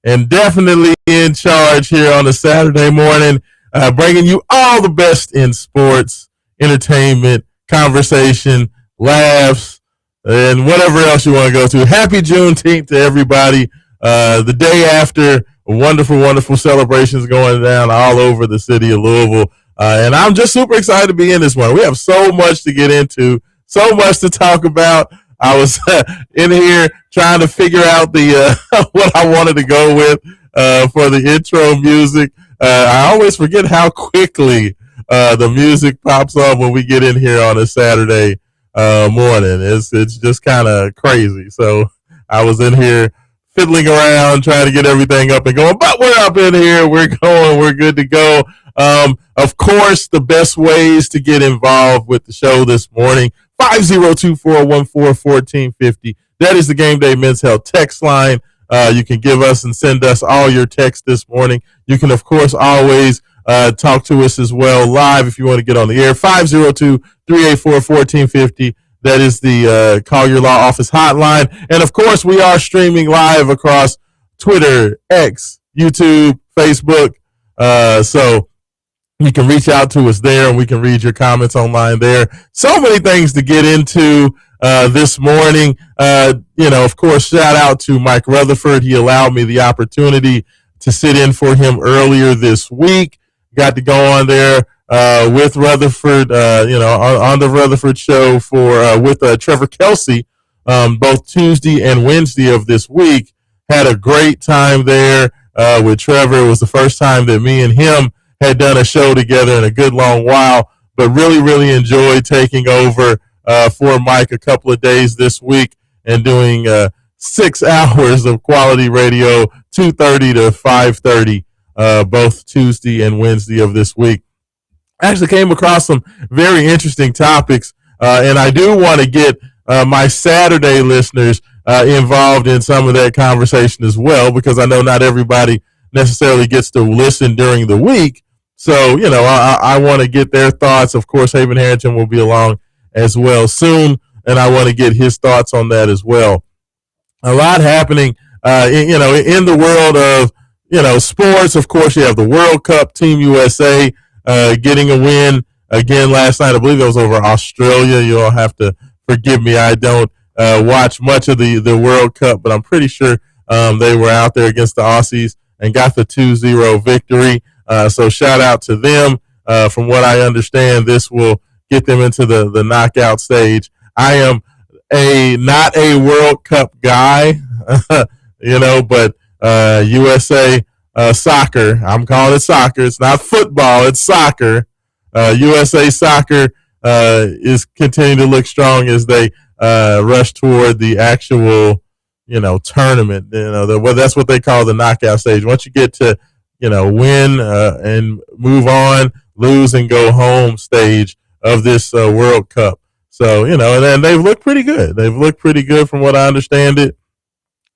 and definitely in charge here on a Saturday morning, bringing you all the best in sports, entertainment, conversation, laughs, and whatever else you want to go to. Happy Juneteenth to everybody. The day after wonderful, wonderful celebrations going down all over the city of Louisville. And I'm just super excited to be in this one. We have so much to get into, so much to talk about. I was in here trying to figure out the what I wanted to go with for the intro music. I always forget how quickly the music pops up when we get in here on a Saturday morning. It's just kind of crazy. So I was in here fiddling around, trying to get everything up and going, but we're up in here. We're going. We're good to go. Of course, the best ways to get involved with the show this morning, 502-414-1450. That is the Game Day Men's Health text line. You can give us and send us all your texts this morning. You can, of course, always talk to us as well live if you want to get on the air, 502-384-1450. That is the Call Your Law Office hotline. And, of course, we are streaming live across Twitter, X, YouTube, Facebook. So you can reach out to us there, and we can read your comments online there. So many things to get into this morning. Of course, shout out to Mike Rutherford. He allowed me the opportunity to sit in for him earlier this week. Got to go on there with Rutherford, on the Rutherford show with Trevor Kelsey, both Tuesday and Wednesday of this week. Had a great time there with Trevor. It was the first time that me and him had done a show together in a good long while, but really, really enjoyed taking over for Mike a couple of days this week and doing 6 hours of quality radio, 2:30 to 5:30, both Tuesday and Wednesday of this week. I actually came across some very interesting topics, and I do want to get my Saturday listeners involved in some of that conversation as well, because I know not everybody necessarily gets to listen during the week. So, I want to get their thoughts. Of course, Haven Harrington will be along as well soon, and I want to get his thoughts on that as well. A lot happening, in the world of, sports. Of course, you have the World Cup, Team USA getting a win again last night. I believe it was over Australia. You'll have to forgive me. I don't watch much of the World Cup, but I'm pretty sure they were out there against the Aussies and got the 2-0 victory. So shout out to them. From what I understand, this will get them into the knockout stage. I am not a World Cup guy, but USA soccer, I'm calling it soccer. It's not football, it's soccer. USA soccer is continuing to look strong as they rush toward the actual, tournament. That's what they call the knockout stage. Once you get to, win and move on, lose and go home stage of this World Cup. So, and they've looked pretty good. They've looked pretty good from what I understand it.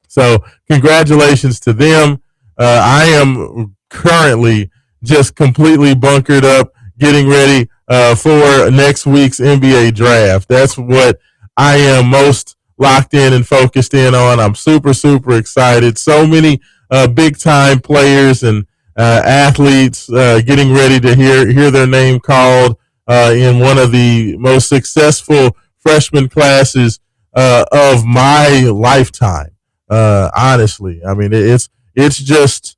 So congratulations to them. I am currently just completely bunkered up, getting ready for next week's NBA draft. That's what I am most locked in and focused in on. I'm super, super excited. So many big time players and athletes getting ready to hear their name called in one of the most successful freshman classes of my lifetime. Honestly, I mean, it's just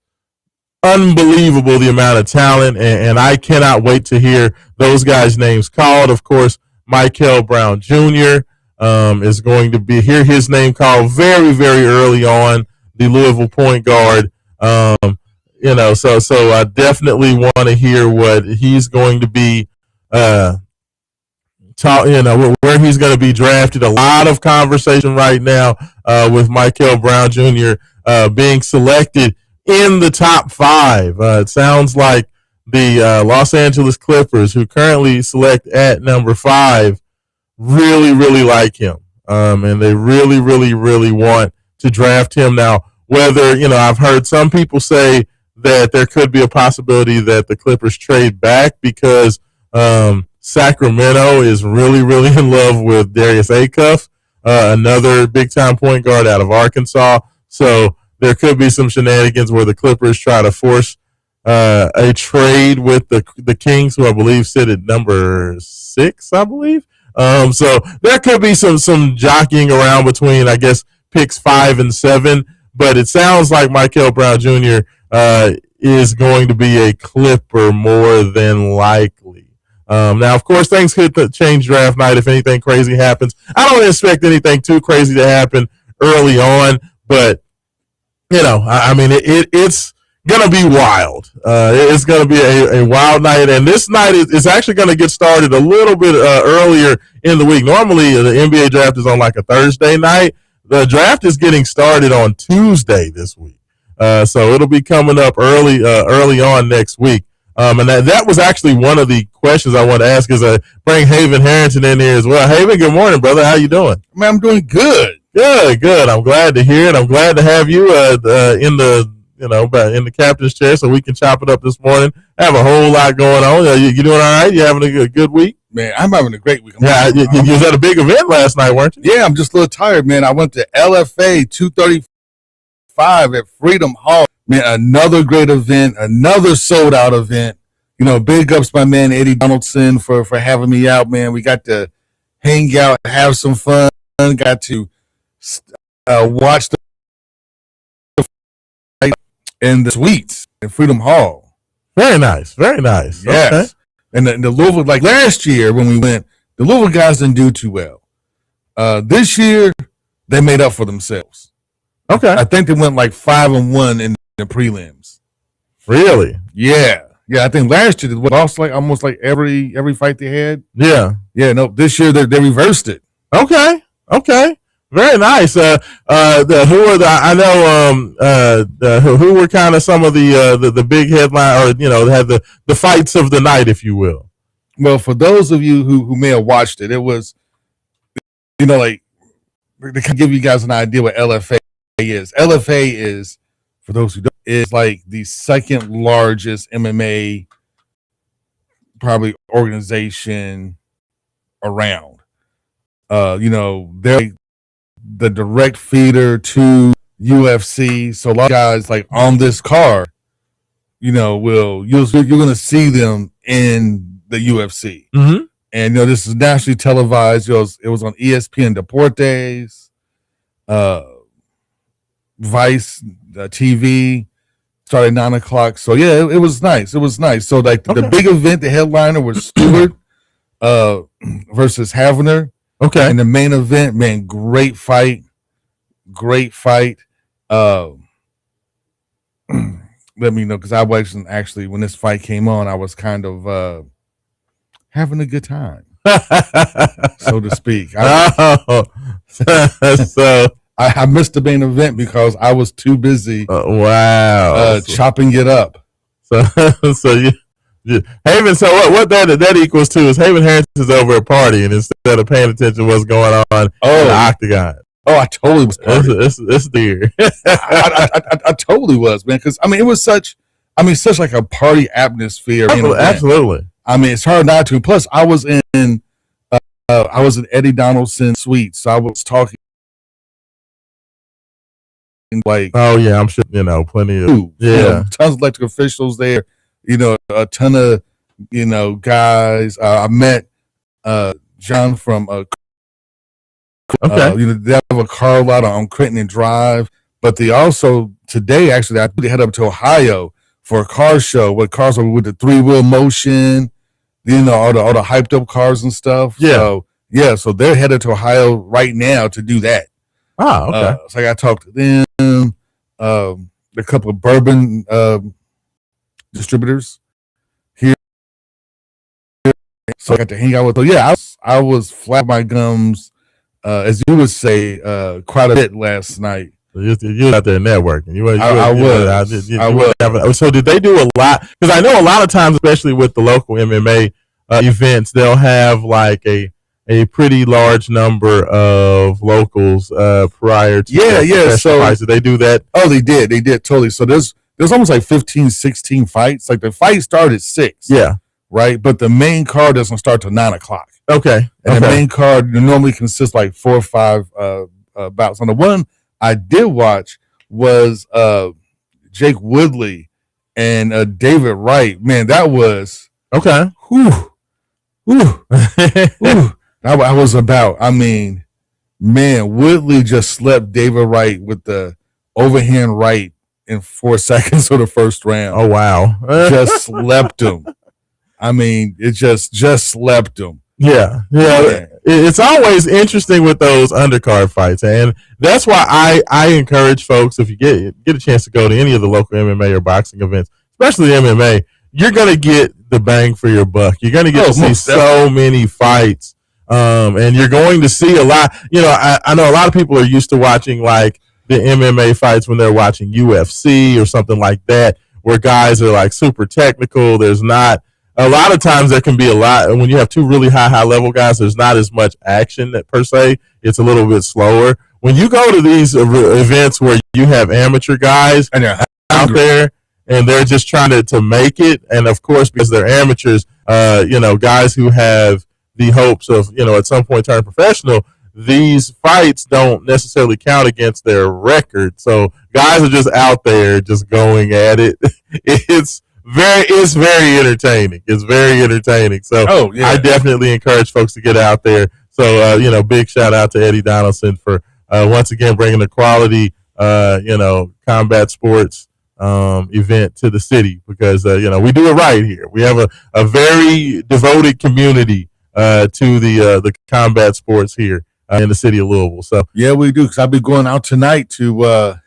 unbelievable the amount of talent, and I cannot wait to hear those guys' names called. Of course, Michael Brown Jr. Is going to hear his name called very, very early on, the Louisville point guard. So I definitely want to hear what he's going to be where he's going to be drafted. A lot of conversation right now with Michael Brown Jr. Being selected in the top 5. It sounds like the Los Angeles Clippers, who currently select at number 5, really, really like him. And they really, really, really want to draft him. Now, whether, I've heard some people say that there could be a possibility that the Clippers trade back because Sacramento is really, really in love with Darius Acuff, another big-time point guard out of Arkansas. So there could be some shenanigans where the Clippers try to force a trade with the Kings, who I believe sit at number 6, I believe. So there could be some jockeying around between, I guess, picks 5 and 7. But it sounds like Michael Brown Jr. Is going to be a Clipper more than likely. Now, of course, things could change draft night if anything crazy happens. I don't expect anything too crazy to happen early on, but I mean, it's going to be wild. It's going to be a wild night, and this night is actually going to get started a little bit earlier in the week. Normally, the NBA draft is on like a Thursday night. The draft is getting started on Tuesday this week, so it'll be coming up early on next week. And that was actually one of the questions I want to ask is bring Haven Harrington in here as well. Haven, good morning, brother. How you doing? Man, I'm doing good. Good. I'm glad to hear it. I'm glad to have you in the captain's chair so we can chop it up this morning. I have a whole lot going on. You doing all right? You having a good week? Man, I'm having a great week. You was at a big event last night, weren't you? Yeah, I'm just a little tired, man. I went to LFA 235 at Freedom Hall. Man, another great event, another sold-out event. Big ups my man Eddie Donaldson for having me out, man. We got to hang out, have some fun. Got to watch the fight in the suites at Freedom Hall. Very nice, very nice. Yes. Okay. And the Louisville, like last year when we went, the Louisville guys didn't do too well. This year, they made up for themselves. Okay. I think they went like 5-1 in the prelims. Really? Yeah. Yeah, I think last year they lost like almost like every fight they had. Yeah. Yeah, no, this year they reversed it. Okay. Very nice. Who were kind of some of the big headline, or had the fights of the night, if you will. Well, for those of you who may have watched it, it was, like, to give you guys an idea what LFA is. LFA is, for those who don't, is like the second largest MMA probably organization around. They're the direct feeder to UFC. So a lot of guys like on this card, you're going to see them in the UFC. Mm-hmm. And this is nationally televised. It was on ESPN Deportes, Vice TV. Started 9:00. So yeah, it was nice. It was nice. So like the big event, the headliner was Stewart versus Havner. Okay. And the main event, man, great fight. Let me know, because I wasn't actually, when this fight came on, I was kind of having a good time, so to speak. I missed the main event because I was too busy. Chopping it up. So Haven. So what that equals to is Haven Harrington's over a party, and instead of paying attention to what's going on in the octagon. Oh, I totally was. It's dear. I totally was, man. Because it was such like a party atmosphere. Absolutely. It's hard not to. Plus, I was in Eddie Donaldson's suite, so I was talking. Like, oh yeah, I'm sure plenty of tons of elected officials there. A ton of guys. I met John from they have a car lot on Creighton Drive, but they also today actually I head up to Ohio for a car show with cars with the 3-wheel motion, all the hyped up cars and stuff. So they're headed to Ohio right now to do that. Oh, okay. So I got to talk to them. A couple of bourbon distributors here, so I got to hang out with them. Yeah, I was flat my gums, as you would say, quite a bit last night. You were out there networking. I was. So did they do a lot? Because I know a lot of times, especially with the local MMA events, they'll have like a pretty large number of locals prior to so fights. Did they do that? Oh, they did totally. So there's almost like 15-16 fights. Like the fight started at 6, right, but the main card doesn't start till 9:00. Okay. And the main card normally consists like 4 or 5 bouts. On the one I did watch was Jake Woodley and David Wright. Man, that was okay. Whew, whew, whew. I was about. I mean, man, Woodley just slept David Wright with the overhand right in 4 seconds of the first round. Oh wow! Just slept him. I mean, it just slept him. Yeah. It's always interesting with those undercard fights, and that's why I encourage folks, if you get a chance to go to any of the local MMA or boxing events, especially MMA, you're gonna get the bang for your buck. You're gonna get to see so many fights, and you're going to see a lot. You know, I know a lot of people are used to watching like the MMA fights when they're watching UFC or something like that, where guys are like super technical. There's not a lot of times there can be a lot when you have two really high level guys. There's not as much action that per se. It's a little bit slower. When you go to these events where you have amateur guys out there and they're just trying to make it, and of course because they're amateurs, guys who have the hopes of at some point turning professional, these fights don't necessarily count against their record. So guys are just out there just going at it. It's very entertaining. It's very entertaining. So I definitely encourage folks to get out there. So, big shout out to Eddie Donaldson for once again bringing the quality, combat sports event to the city because, we do it right here. We have a very devoted community to the combat sports here in the city of Louisville. So yeah, we do, because I'll be going out tonight to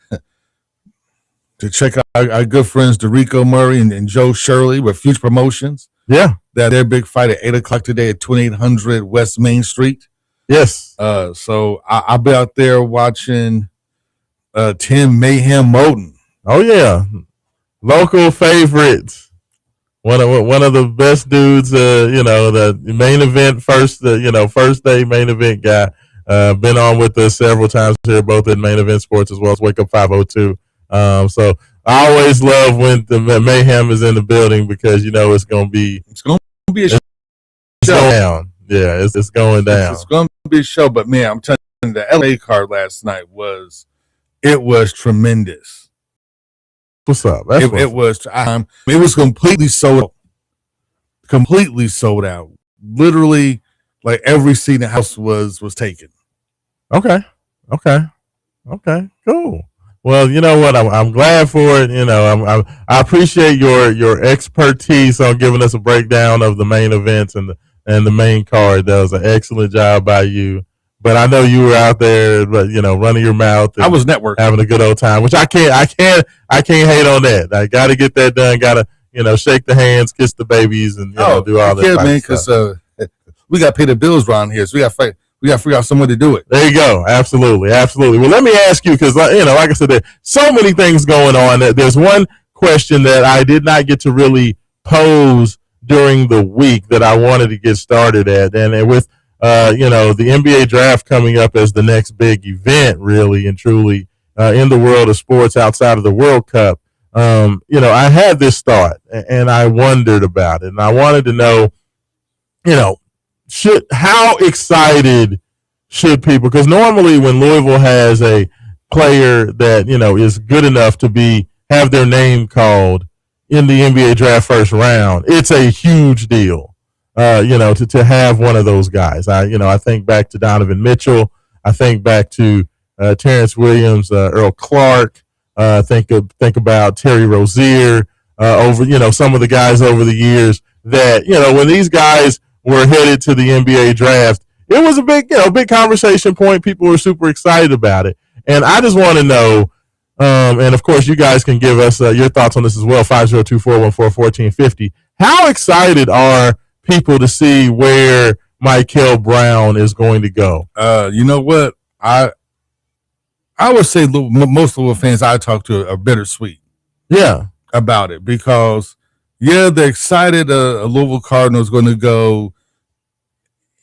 check out our good friends DeRico Murray and Joe Shirley with Future Promotions. Yeah. Their big fight at 8 o'clock today at 2800 West Main Street. Yes. So I'll be out there watching Tim Mayhem Moten. Oh, yeah. Local favorites. One of the best dudes, the main event first day main event guy. Been on with us several times here, both in Main Event Sports as well as Wake Up 502. So I always love when the mayhem is in the building because it's going to be a show. Down. Yeah, it's going down. It's going to be a show. But man, I'm telling you, the LA card last night was tremendous. What's up? It was completely sold out. Completely sold out. Literally, like every seat in the house was taken. Okay. Cool. Well, you know what? I'm glad for it. I appreciate your expertise on giving us a breakdown of the main events and the main card. That was an excellent job by you. But I know you were out there, running your mouth. I was networking, having a good old time, which I can't hate on that. I got to get that done. Got to shake the hands, kiss the babies, and do all that. Yeah, man, because we got to pay the bills around here, so we got to figure out some way to do it. There you go. Absolutely. Well, let me ask you, because like I said, there's so many things going on. There's one question that I did not get to really pose during the week that I wanted to get started at, and with the NBA draft coming up as the next big event, really and truly in the world of sports outside of the World Cup. I had this thought, and I wondered about it, and I wanted to know, how excited should people? Because normally when Louisville has a player that is good enough to have their name called in the NBA draft first round, it's a huge deal. To have one of those guys. I think back to Donovan Mitchell. I think back to Terrence Williams, Earl Clark. Think about Terry Rozier. Over some of the guys over the years that when these guys were headed to the NBA draft, it was a big conversation point. People were super excited about it, and I just want to know. And of course, you guys can give us your thoughts on this as well. 502-414-1450. How excited are people to see where Michael Brown is going to go? You know what? I would say most of the fans I talk to are bittersweet. Yeah, about it because they're excited. A Louisville Cardinals going to go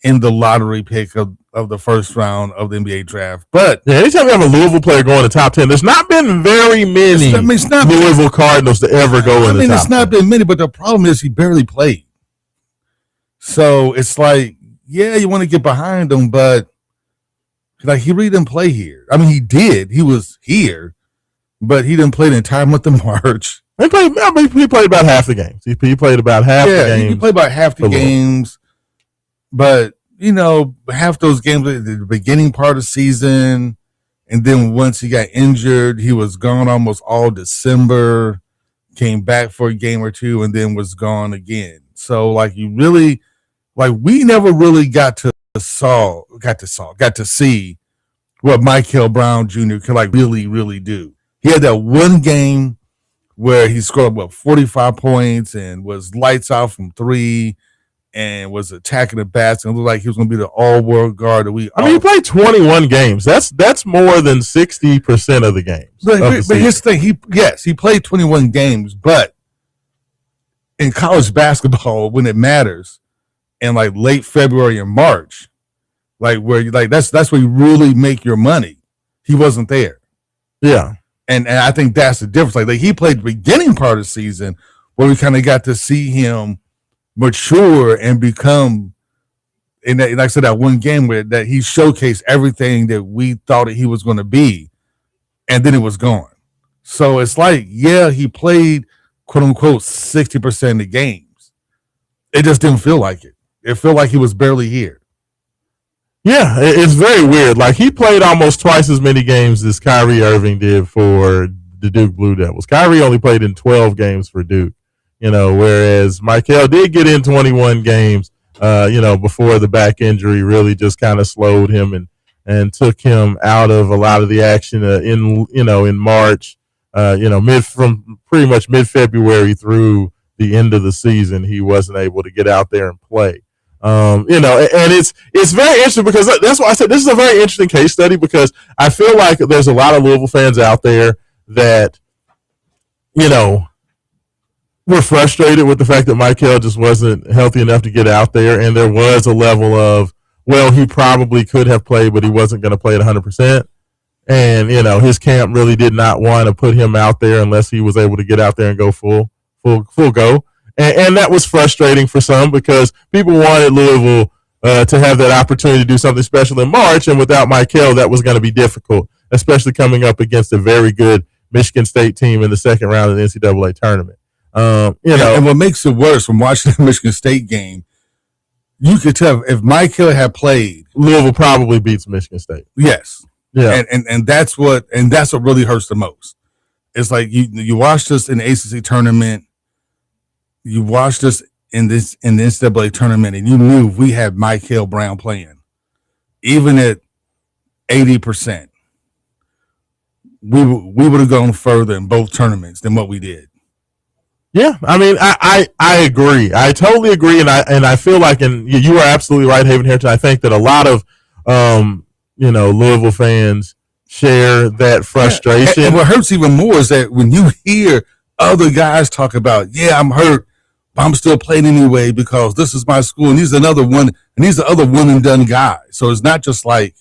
in the lottery pick of the first round of the NBA draft. But anytime you have a Louisville player go in the top 10, there's not been very many Louisville Cardinals to ever go in the top 10. It's not been many, but the problem is he barely played. So it's like, you want to get behind him, but like he really didn't play here. I mean, he did. He was here, but he didn't play the entire month of March. He played about half the games. He played about half the games. He played about half the games, but half those games at the beginning part of the season, and then once he got injured, he was gone almost all December. Came back for a game or two, and then was gone again. So, we never really got to see what Michael Brown Jr. could really, really do. He had that one game where he scored 45 points and was lights out from three and was attacking the basket and looked like he was going to be the all-world guard that we. He played 21 games. That's more than 60% of the games. But here's the thing: he played 21 games, but in college basketball, when it matters, in late February and March, that's where you really make your money. He wasn't there. Yeah. And I think that's the difference. He played the beginning part of the season where we kind of got to see him mature and become, and like I said, that one game where that he showcased everything that we thought that he was going to be, and then it was gone. So it's he played quote unquote 60% of the games. It just didn't feel like it. It felt like he was barely here. Yeah, it's very weird. He played almost twice as many games as Kyrie Irving did for the Duke Blue Devils. Kyrie only played in 12 games for Duke, whereas Michael did get in 21 games, before the back injury really just kind of slowed him and took him out of a lot of the action in March, from pretty much mid-February through the end of the season. He wasn't able to get out there and play. And it's very interesting because that's why I said this is a very interesting case study, because I feel like there's a lot of Louisville fans out there that, were frustrated with the fact that Michael just wasn't healthy enough to get out there. And there was a level of, he probably could have played, but he wasn't going to play at 100%. And, his camp really did not want to put him out there unless he was able to get out there and go full go. And that was frustrating for some because people wanted Louisville to have that opportunity to do something special in March. And without Michael, that was going to be difficult, especially coming up against a very good Michigan State team in the second round of the NCAA tournament. And what makes it worse from watching the Michigan State game, you could tell if Michael had played, Louisville probably beats Michigan State. Yes. Yeah. And that's what really hurts the most. It's you watched us in the ACC tournament. You watched us in the NCAA tournament, and you knew if we had Michael Brown playing, even at 80%, we would have gone further in both tournaments than what we did. Yeah, I agree. I totally agree, and I feel like, and you are absolutely right, Haven Harrington. I think that a lot of Louisville fans share that frustration. And what hurts even more is that when you hear other guys talk about, I'm hurt, but I'm still playing anyway because this is my school, and he's another one, and these are other one and done guys. So it's not just 3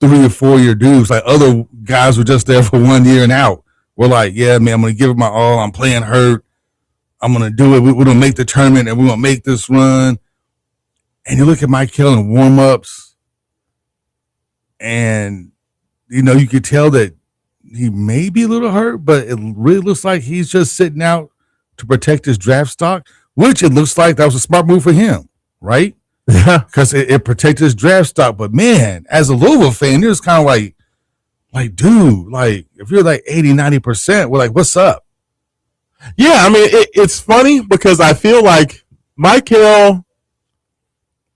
or 4 year dudes. Other guys were just there for 1 year and out. We're man, I'm going to give it my all. I'm playing hurt. I'm going to do it. We're going to make the tournament, and we're going to make this run. And you look at Michael in warm-ups, and, you could tell that he may be a little hurt, but it really looks like he's just sitting out to protect his draft stock, which it looks like that was a smart move for him, right? Yeah. Because it protected his draft stock. But, man, as a Louisville fan, you're just kind of dude, if you're 80, 90%, we're what's up? Yeah, it's funny because I feel like Michael,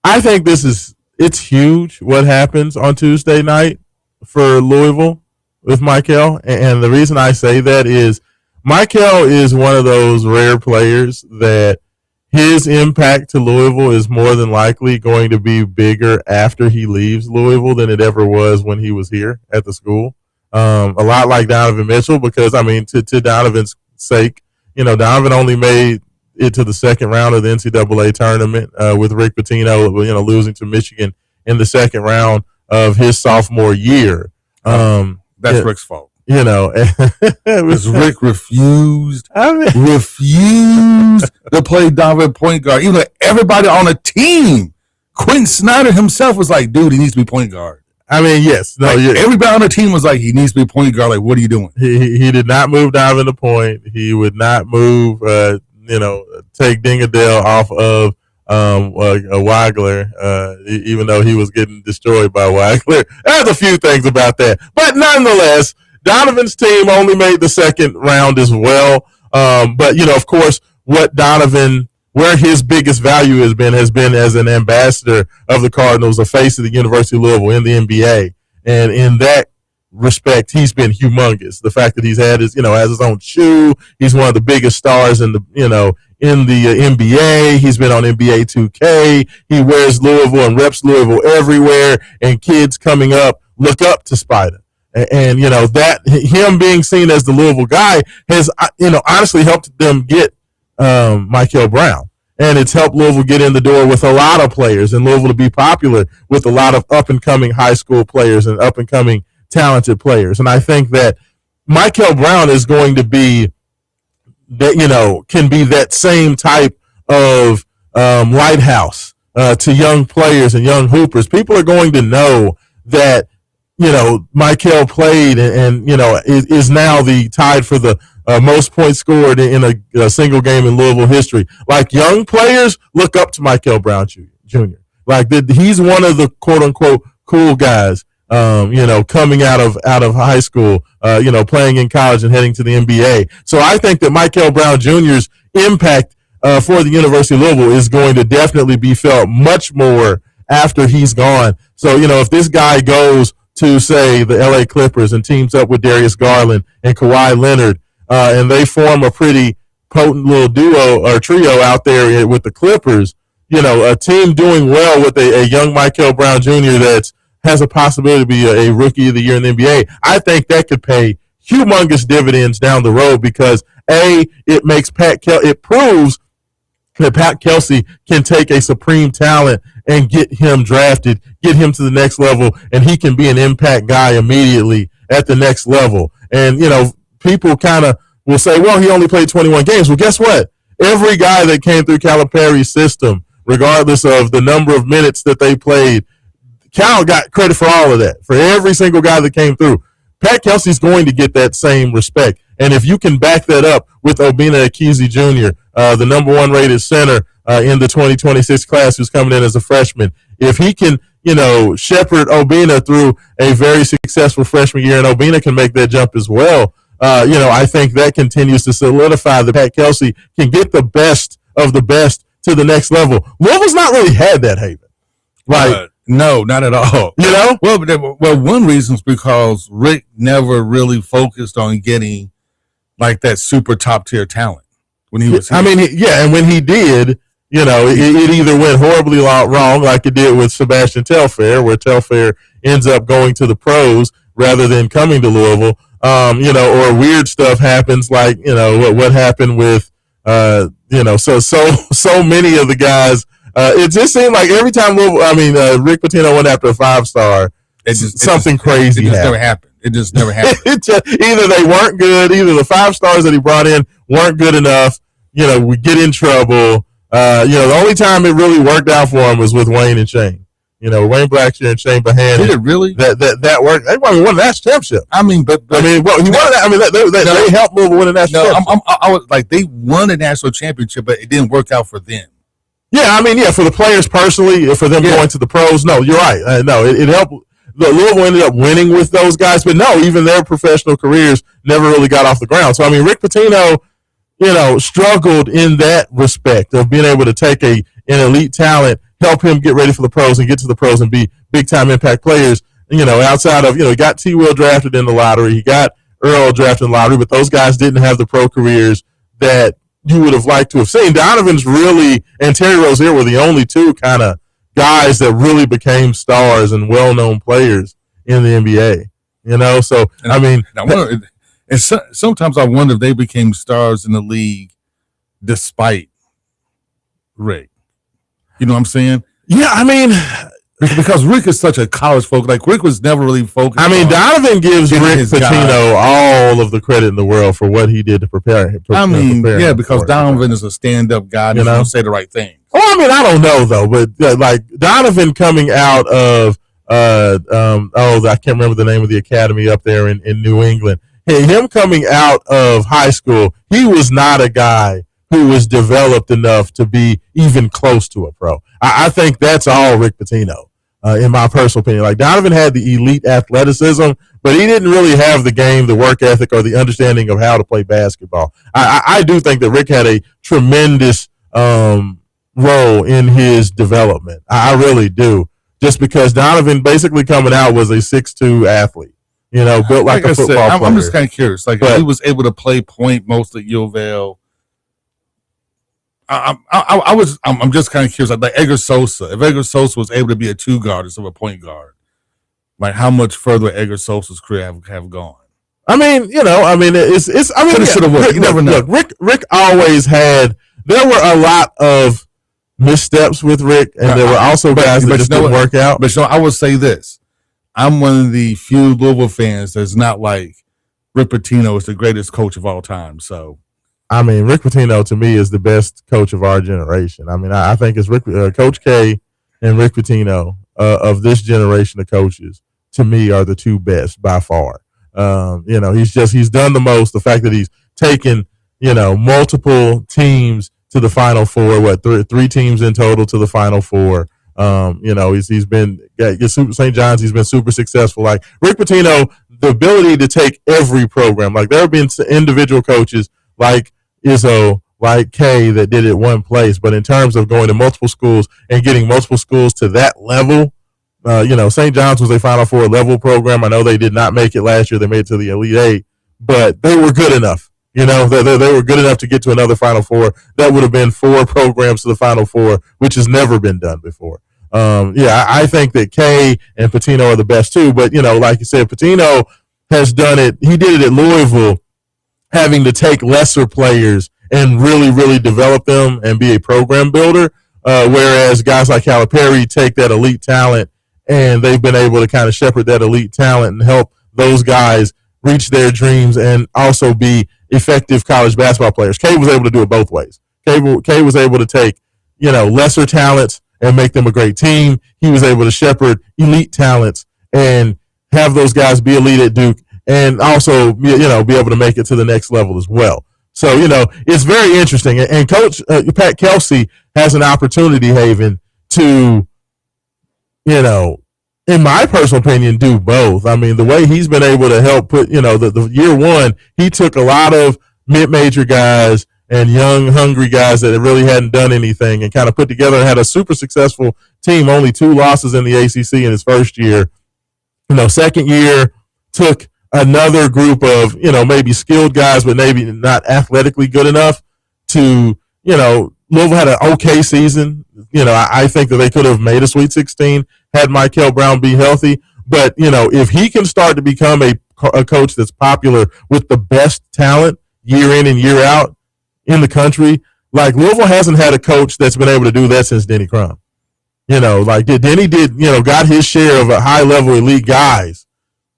I think it's huge what happens on Tuesday night for Louisville with Michael. And the reason I say that is Michael is one of those rare players that his impact to Louisville is more than likely going to be bigger after he leaves Louisville than it ever was when he was here at the school. A lot like Donovan Mitchell, because to Donovan's sake, Donovan only made it to the second round of the NCAA tournament with Rick Pitino, losing to Michigan in the second round of his sophomore year. That's Rick's fault. Because Rick refused to play Donovan point guard. Even though everybody on the team, Quentin Snyder himself was dude, he needs to be point guard. I mean, yes. No, everybody on the team was like, he needs to be point guard. Like, what are you doing? He did not move Donovan to point. He would not move, take Dingadale off of Wagler, even though he was getting destroyed by Wagler. There's a few things about that. But nonetheless, Donovan's team only made the second round as well. But, of course, where his biggest value has been as an ambassador of the Cardinals, a face of the University of Louisville in the NBA. And in that respect, he's been humongous. The fact that he's had has his own shoe. He's one of the biggest stars in the NBA. He's been on NBA 2K. He wears Louisville and reps Louisville everywhere. And kids coming up look up to Spider. And that him being seen as the Louisville guy has, honestly helped them get Michael Brown. And it's helped Louisville get in the door with a lot of players and Louisville to be popular with a lot of up-and-coming high school players and up-and-coming talented players. And I think that Michael Brown is going to be that, can be that same type of lighthouse to young players and young hoopers. People are going to know that, Michael played and is now the tied for the most points scored in a single game in Louisville history. Like, young players look up to Michael Brown Jr. Like, he's one of the quote unquote cool guys, coming out of high school, playing in college and heading to the NBA. So I think that Michael Brown Jr.'s impact for the University of Louisville is going to definitely be felt much more after he's gone. So, if this guy goes to, say, the LA Clippers and teams up with Darius Garland and Kawhi Leonard, and they form a pretty potent little duo or trio out there with the Clippers, a team doing well with a young Michael Brown Jr. that has a possibility to be a rookie of the year in the NBA. I think that could pay humongous dividends down the road because, it proves that Pat Kelsey can take a supreme talent and get him drafted, get him to the next level, and he can be an impact guy immediately at the next level. And, people kind of will say, well, he only played 21 games. Well, guess what? Every guy that came through Calipari's system, regardless of the number of minutes that they played, Cal got credit for all of that, for every single guy that came through. Pat Kelsey's going to get that same respect. And if you can back that up with Obinna Ekezie Jr., the number one rated center in the 2026 class who's coming in as a freshman, if he can, shepherd Obinna through a very successful freshman year and Obinna can make that jump as well, I think that continues to solidify that Pat Kelsey can get the best of the best to the next level. Louisville's not really had that, Haven. Like, no, not at all. Well, one reason is because Rick never really focused on getting like that super top tier talent when he was here. I mean, and when he did, it either went horribly wrong, like it did with Sebastian Telfair, where Telfair ends up going to the pros rather than coming to Louisville, or weird stuff happens, like what happened with, so many of the guys. It just seemed like every time Rick Pitino went after a 5-star, something crazy happened. It just never happened. Either they weren't good, either the 5 stars that he brought in weren't good enough. We get in trouble. The only time it really worked out for him was with Wayne and Shane. Wayne Blackshear and Shane Behan. Did it really? That worked. They won the national championship. I mean, but he won that. They helped Louisville win a national championship. I was like, they won a national championship, but it didn't work out for them. Yeah, for the players personally, for them going to the pros, no, you're right. No, it helped. Louisville ended up winning with those guys, but no, even their professional careers never really got off the ground. So, Rick Pitino, struggled in that respect of being able to take an elite talent, help him get ready for the pros and get to the pros and be big-time impact players, outside of, he got T-Will drafted in the lottery, he got Earl drafted in the lottery, but those guys didn't have the pro careers that you would have liked to have seen. Donovan's really, and Terry Rozier were the only two kind of guys that really became stars and well-known players in the NBA. So, sometimes I wonder if they became stars in the league despite Rick. You know what I'm saying? Yeah, because Rick is such a college folk. Like, Rick was never really focused. Donovan gives Rick Pitino all of the credit in the world for what he did to prepare him. Because Donovan is a stand-up guy and he's going to say the right thing. Well, I don't know, though, but like Donovan coming out of I can't remember the name of the academy up there in New England. Hey, him coming out of high school, he was not a guy who was developed enough to be even close to a pro. I think that's all Rick Pitino, in my personal opinion. Like, Donovan had the elite athleticism, but he didn't really have the game, the work ethic, or the understanding of how to play basketball. I do think that Rick had a tremendous role in his development. I really do. Just because Donovan basically coming out was a 6'2" athlete, built like a football player. I'm just kind of curious. Like, if he was able to play point most at U of L, I'm just kind of curious. Like Edgar Sosa, if Edgar Sosa was able to be a 2 guard instead of a point guard, like how much further Edgar Sosa's career have gone? I mean, it's. You never know. Look, Rick always had. There were a lot of missteps with Rick, and there were also guys that just didn't work out. But I would say this: I'm one of the few Louisville fans that's not like Rick Pitino is the greatest coach of all time. So. I mean, Rick Pitino to me is the best coach of our generation. I mean, I think it's Coach K and Rick Pitino of this generation of coaches. To me, are the 2 best by far. He's done the most. The fact that he's taken multiple teams to the Final Four. Three teams in total to the Final Four. He's been St. John's. He's been super successful. Like Rick Pitino, the ability to take every program. Like there have been individual coaches like Izzo, like Kay that did it one place. But in terms of going to multiple schools and getting multiple schools to that level, St. John's was a Final Four level program. I know they did not make it last year. They made it to the Elite Eight, but they were good enough. They were good enough to get to another Final Four. That would have been 4 programs to the Final Four, which has never been done before. I think that Kay and Pitino are the best too. But, like you said, Pitino has done it. He did it at Louisville, having to take lesser players and really, really develop them and be a program builder, whereas guys like Calipari take that elite talent and they've been able to kind of shepherd that elite talent and help those guys reach their dreams and also be effective college basketball players. Kay was able to do it both ways. Kay was able to take, lesser talents and make them a great team. He was able to shepherd elite talents and have those guys be elite at Duke and also, be able to make it to the next level as well. So, it's very interesting. And Coach Pat Kelsey has an opportunity, Haven, to, in my personal opinion, do both. I mean, the way he's been able to help put, the year one, he took a lot of mid-major guys and young, hungry guys that really hadn't done anything and kind of put together and had a super successful team, only 2 losses in the ACC in his first year. Second year, took another group of, maybe skilled guys, but maybe not athletically good enough to, Louisville had an okay season. I think that they could have made a Sweet 16 had Michael Brown be healthy. But, if he can start to become a coach that's popular with the best talent year in and year out in the country, like Louisville hasn't had a coach that's been able to do that since Denny Crum. Denny got his share of a high-level elite guys.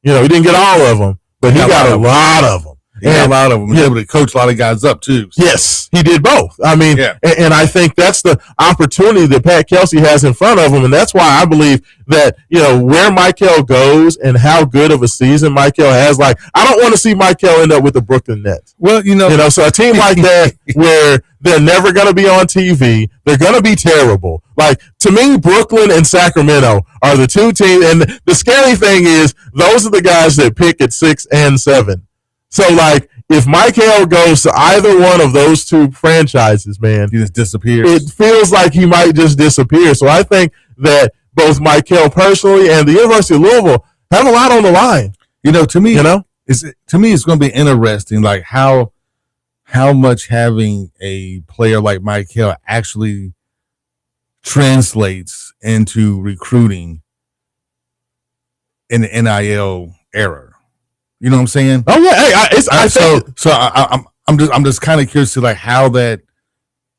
He didn't get all of them, but he got a lot of them. He got a lot of them. He was able to coach a lot of guys up, too. So. Yes, he did both. I mean, and I think that's the opportunity that Pat Kelsey has in front of him, and that's why I believe that, where Michael goes and how good of a season Michael has, like, I don't want to see Michael end up with the Brooklyn Nets. Well, so a team like that where they're never going to be on TV, they're going to be terrible. Like, to me, Brooklyn and Sacramento are the 2 teams, and the scary thing is those are the guys that pick at 6 and 7. So, like, if Michael goes to either one of those 2 franchises, man, he just disappears. It feels like he might just disappear. So I think that both Michael personally and the University of Louisville have a lot on the line. To me, it's going to be interesting, like how much having a player like Michael actually translates into recruiting in the NIL era. You know what I'm saying? Oh yeah, I'm just kind of curious to like how that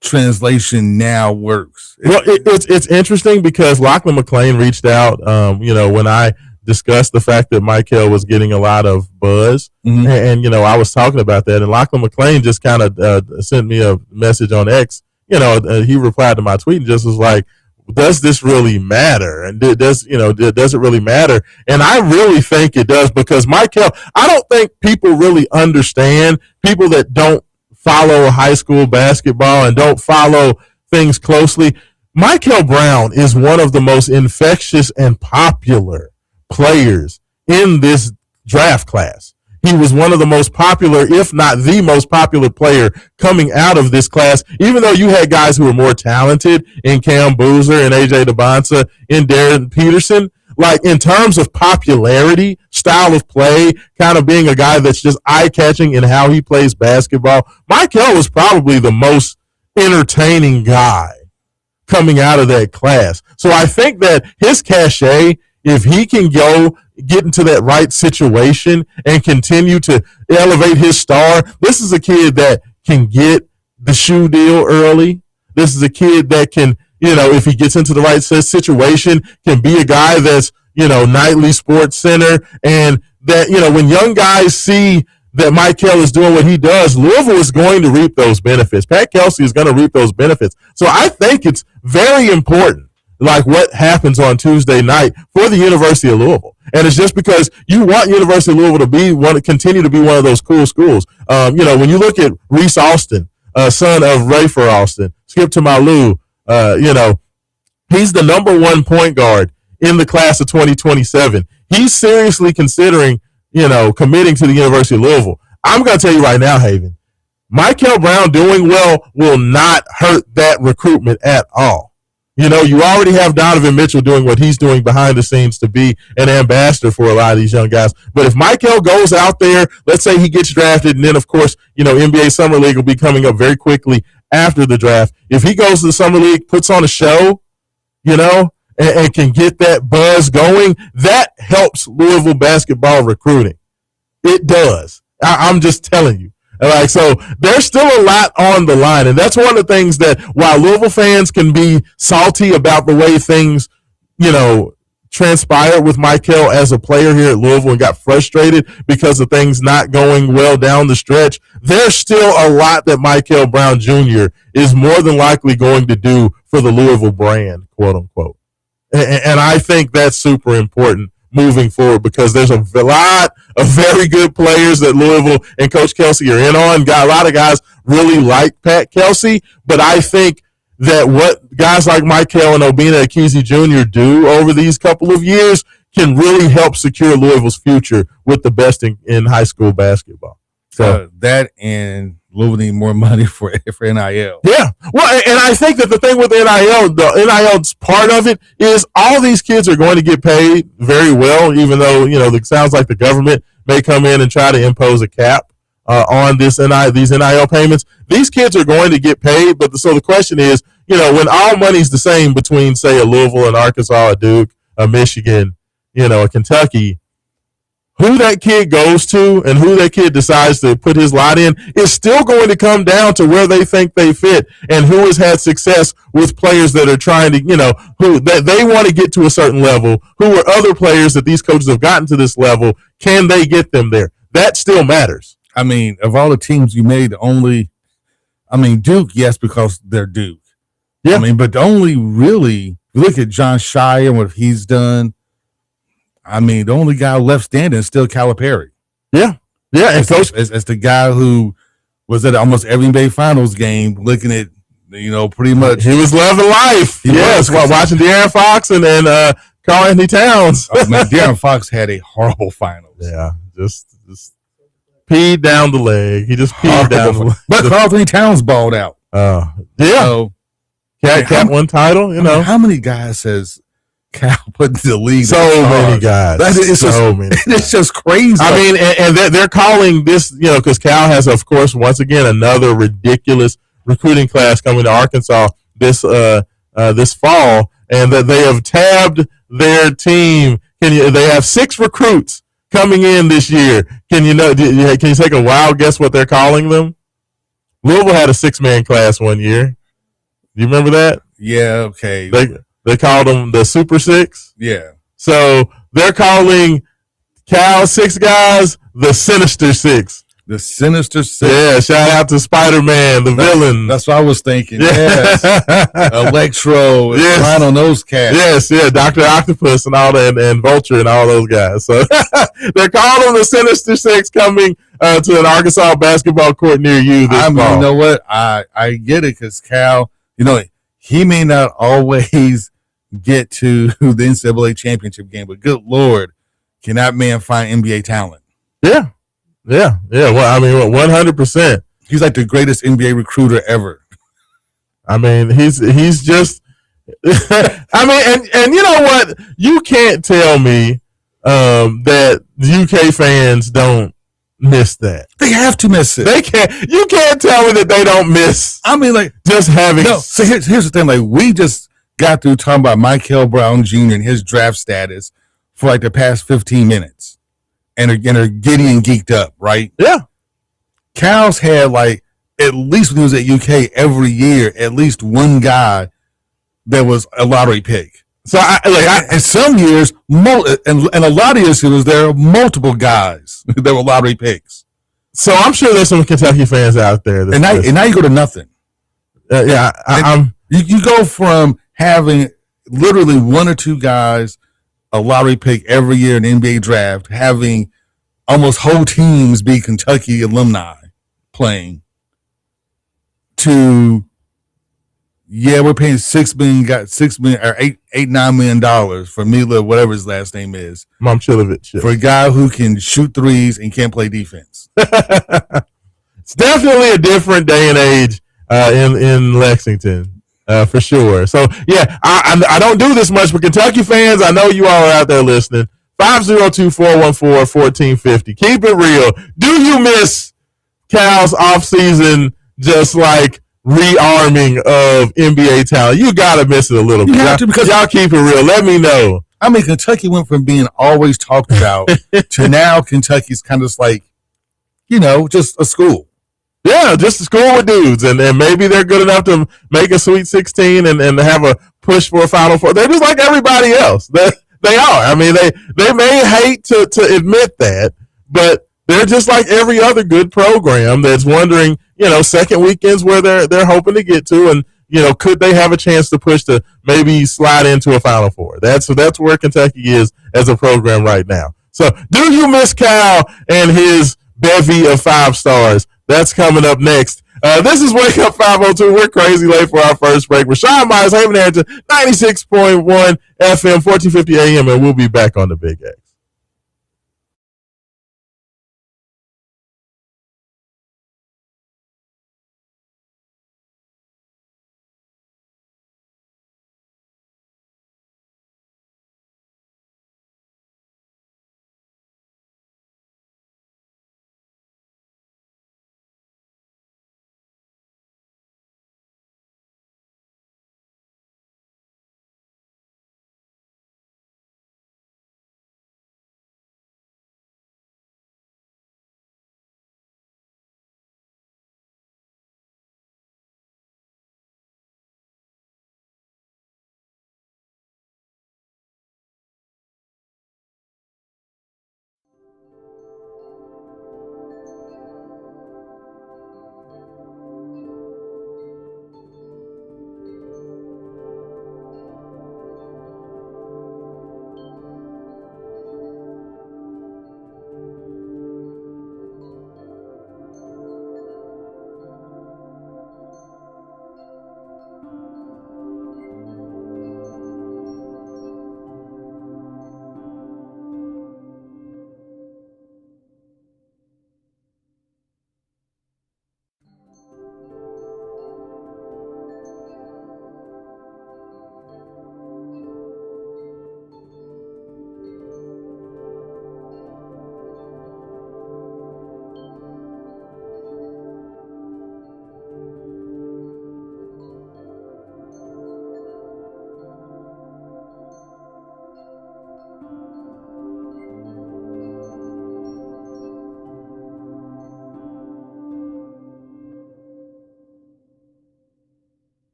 translation now works. It's interesting because Lachlan McClain reached out. When I discussed the fact that Michael was getting a lot of buzz, and I was talking about that, and Lachlan McClain just kind of sent me a message on X. He replied to my tweet and just was like, does this really matter? And does it really matter? And I really think it does, because Michael, I don't think people really understand, people that don't follow high school basketball and don't follow things closely. Michael Brown is one of the most infectious and popular players in this draft class. He was one of the most popular, if not the most popular player coming out of this class, even though you had guys who were more talented in Cam Boozer and AJ DeBonta and Darren Peterson. Like, in terms of popularity, style of play, kind of being a guy that's just eye-catching in how he plays basketball, Michael was probably the most entertaining guy coming out of that class. So I think that his cachet, if he can get into that right situation and continue to elevate his star, this is a kid that can get the shoe deal early. This is a kid that can, if he gets into the right situation, can be a guy that's, nightly Sports Center, and that, when young guys see that Michael is doing what he does, Louisville is going to reap those benefits. Pat Kelsey is going to reap those benefits. So I think it's very important, like what happens on Tuesday night for the University of Louisville. And it's just because you want University of Louisville to continue to be one of those cool schools. When you look at Reese Austin, son of Rafer Austin, Skip Tumalu, he's the number one point guard in the class of 2027. He's seriously considering, committing to the University of Louisville. I'm going to tell you right now, Haven, Michael Brown doing well will not hurt that recruitment at all. You already have Donovan Mitchell doing what he's doing behind the scenes to be an ambassador for a lot of these young guys. But if Michael goes out there, let's say he gets drafted, and then, of course, NBA Summer League will be coming up very quickly after the draft. If he goes to the Summer League, puts on a show, and can get that buzz going, that helps Louisville basketball recruiting. It does. I'm just telling you. So there's still a lot on the line. And that's one of the things that, while Louisville fans can be salty about the way things, transpired with Michael as a player here at Louisville and got frustrated because of things not going well down the stretch, there's still a lot that Michael Brown Jr. is more than likely going to do for the Louisville brand, quote unquote. And I think that's super important moving forward, because there's a lot of very good players that Louisville and Coach Kelsey are in on. A lot of guys really like Pat Kelsey, but I think that what guys like Michael and Obina Akizi Jr. do over these couple of years can really help secure Louisville's future with the best in high school basketball. So that, and Louisville need more money for NIL. Yeah. Well, and I think that the thing with NIL, the NIL's part of it is all these kids are going to get paid very well, even though, it sounds like the government may come in and try to impose a cap on these NIL payments. These kids are going to get paid, so the question is, when all money's the same between, say, a Louisville, an Arkansas, a Duke, a Michigan, a Kentucky, who that kid goes to and who that kid decides to put his lot in is still going to come down to where they think they fit and who has had success with players that are trying to, who that they want to get to a certain level, who are other players that these coaches have gotten to this level. Can they get them there? That still matters. I mean, of all the teams you made, Duke, yes, because they're Duke. Yeah. But the only really, look at John Shire and what he's done. The only guy left standing is still Calipari. Yeah. Yeah. And Coach, as the guy who was at almost every NBA Finals game looking at, pretty much. He was loving life. Yes. While watching De'Aaron Fox and Karl Anthony Towns. De'Aaron Fox had a horrible finals. Yeah. Just peed down the leg. He just peed down the leg. But Karl Anthony Towns balled out. Yeah. So, Cat won title, How many guys has Cal put in the league? So many guys. It's just crazy. And they're calling this, because Cal has, of course, once again, another ridiculous recruiting class coming to Arkansas this fall, and that they have tabbed their team. They have 6 recruits coming in this year. Can you take a wild guess what they're calling them? Louisville had a 6-man class one year. Do you remember that? Yeah, okay. They called them the Super 6. Yeah. So they're calling Cal 6 guys the Sinister 6 The Sinister Six. Yeah, shout out to Spider-Man, the villain. That's what I was thinking. Yes. Electro, yes. Ryan on those cats. Yes, yeah, Dr. Octopus and all that, and Vulture and all those guys. So they're calling the Sinister Six coming to an Arkansas basketball court near you this fall. You know what? I get it because Cal, he may not always get to the NCAA championship game, but good Lord, can that man find NBA talent? Yeah. Well, I mean, 100%. He's like the greatest NBA recruiter ever. I mean, he's just. I mean, and you know what? You can't tell me that UK fans don't miss that. They have to miss it. They can't. You can't tell me that they don't miss. I mean, like just having. No. So here's the thing. Like we just got through talking about Michael Brown Jr. and his draft status for like the past 15 minutes. And are giddy and geeked up, right? Yeah. Cal's had like, at least when he was at UK every year, at least one guy that was a lottery pick. So in some years, and a lot of years, there were multiple guys that were lottery picks. So I'm sure there's some Kentucky fans out there. And now you go to nothing. You go from having literally one or two guys, a lottery pick every year in the NBA draft, having almost whole teams be Kentucky alumni playing, to we're paying $6 million or $9 million for Mila, whatever his last name is, Momchilovich, for a guy who can shoot threes and can't play defense. It's definitely a different day and age in Lexington. For sure. So, yeah, I don't do this much, but Kentucky fans, I know you all are out there listening. 502-414-1450. Keep it real. Do you miss Cal's offseason just like rearming of NBA talent? You got to miss it a little bit. You have to, because y'all keep it real. Let me know. I mean, Kentucky went from being always talked about to now Kentucky's kind of like, just a school. Yeah, just a school with dudes, and maybe they're good enough to make a Sweet 16 and have a push for a Final Four. They're just like everybody else. They are. I mean, they may hate to admit that, but they're just like every other good program that's wondering, second weekends where they're hoping to get to, and could they have a chance to push to maybe slide into a Final Four? That's where Kentucky is as a program right now. So, do you miss Cal and his bevy of 5 stars? That's coming up next. This is Wake Up 502. We're crazy late for our first break. Raashaan Myers, Haven Harrington, 96.1 FM, 1450 AM, and we'll be back on the Big X.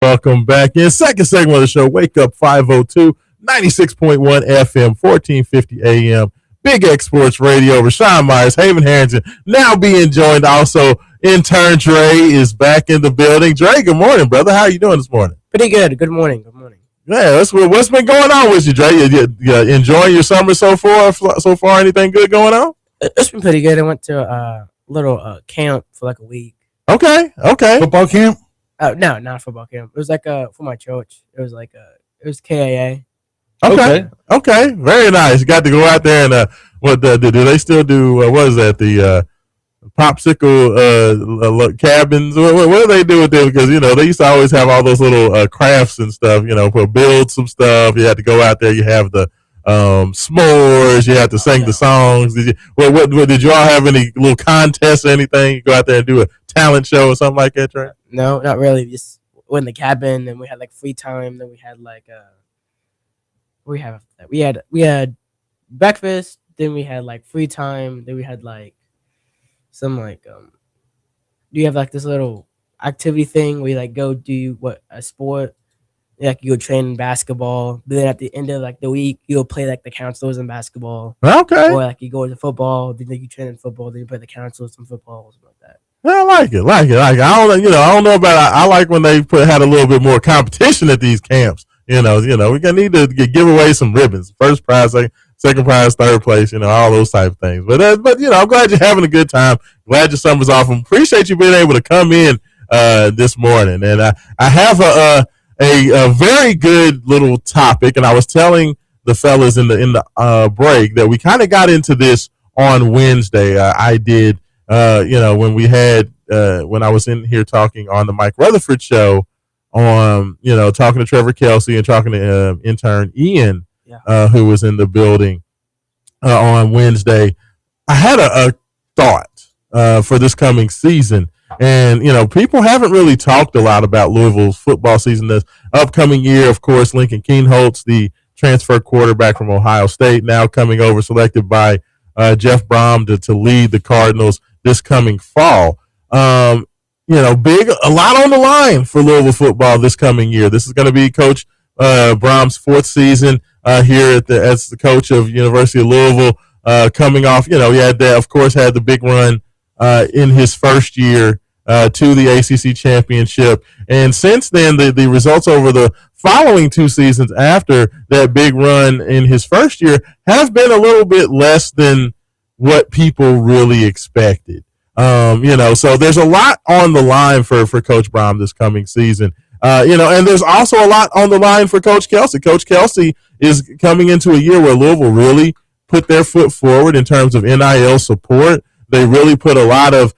Welcome back in. Second segment of the show, Wake Up 502, 96.1 FM, 1450 AM, Big X Sports Radio. Raashaan Myers, Haven Harrington, now being joined also. Intern Dre is back in the building. Dre, good morning, brother. How are you doing this morning? Pretty good. Good morning. Good morning. Yeah, what's been going on with you, Dre? You enjoying your summer so far? Anything good going on? It's been pretty good. I went to a little camp for like a week. Okay. Football camp? No, not a football camp. It was like for my church. It was KAA. Okay. Very nice. You got to go out there and do they still do? What is that? The popsicle cabins. What do they do with them? Because they used to always have all those little crafts and stuff. Build some stuff. You had to go out there. You have the s'mores. You had to sing the songs. Did you all have any little contests or anything? You go out there and do a talent show or something like that, Trey? No, not really. Just went in the cabin, and we had like free time. Then we had like we had breakfast. Then we had like free time. Then we had like some you have like this little activity thing where you like go do a sport. Like you go train in basketball, but then at the end of like the week you'll play like the counselors in basketball. Okay. Or like you go to football, then you train in football, then you play the counselors in football, something like that. I like it. I don't know about. I like when they had a little bit more competition at these camps. We're gonna need to give away some ribbons. First prize, second prize, third place. All those type of things. But I'm glad you're having a good time. Glad your summer's off. And appreciate you being able to come in this morning. And I have a very good little topic. And I was telling the fellas in the break that we kind of got into this on Wednesday. I did. When we had when I was in here talking on the Mike Rutherford show on, talking to Trevor Kelsey and talking to intern Ian, who was in the building on Wednesday, I had a thought for this coming season. And, people haven't really talked a lot about Louisville's football season this upcoming year. Of course, Lincoln Keenholz, the transfer quarterback from Ohio State, now coming over, selected by Jeff Brom to lead the Cardinals this coming fall. A lot on the line for Louisville football this coming year. This is going to be Coach Brom's fourth season here as the coach of University of Louisville, coming off. He had the big run in his first year to the ACC championship, and since then the results over the following two seasons after that big run in his first year have been a little bit less than what people really expected. So there's a lot on the line for Coach Brom this coming season. And there's also a lot on the line for Coach Kelsey. Coach Kelsey is coming into a year where Louisville really put their foot forward in terms of NIL support. They really put a lot of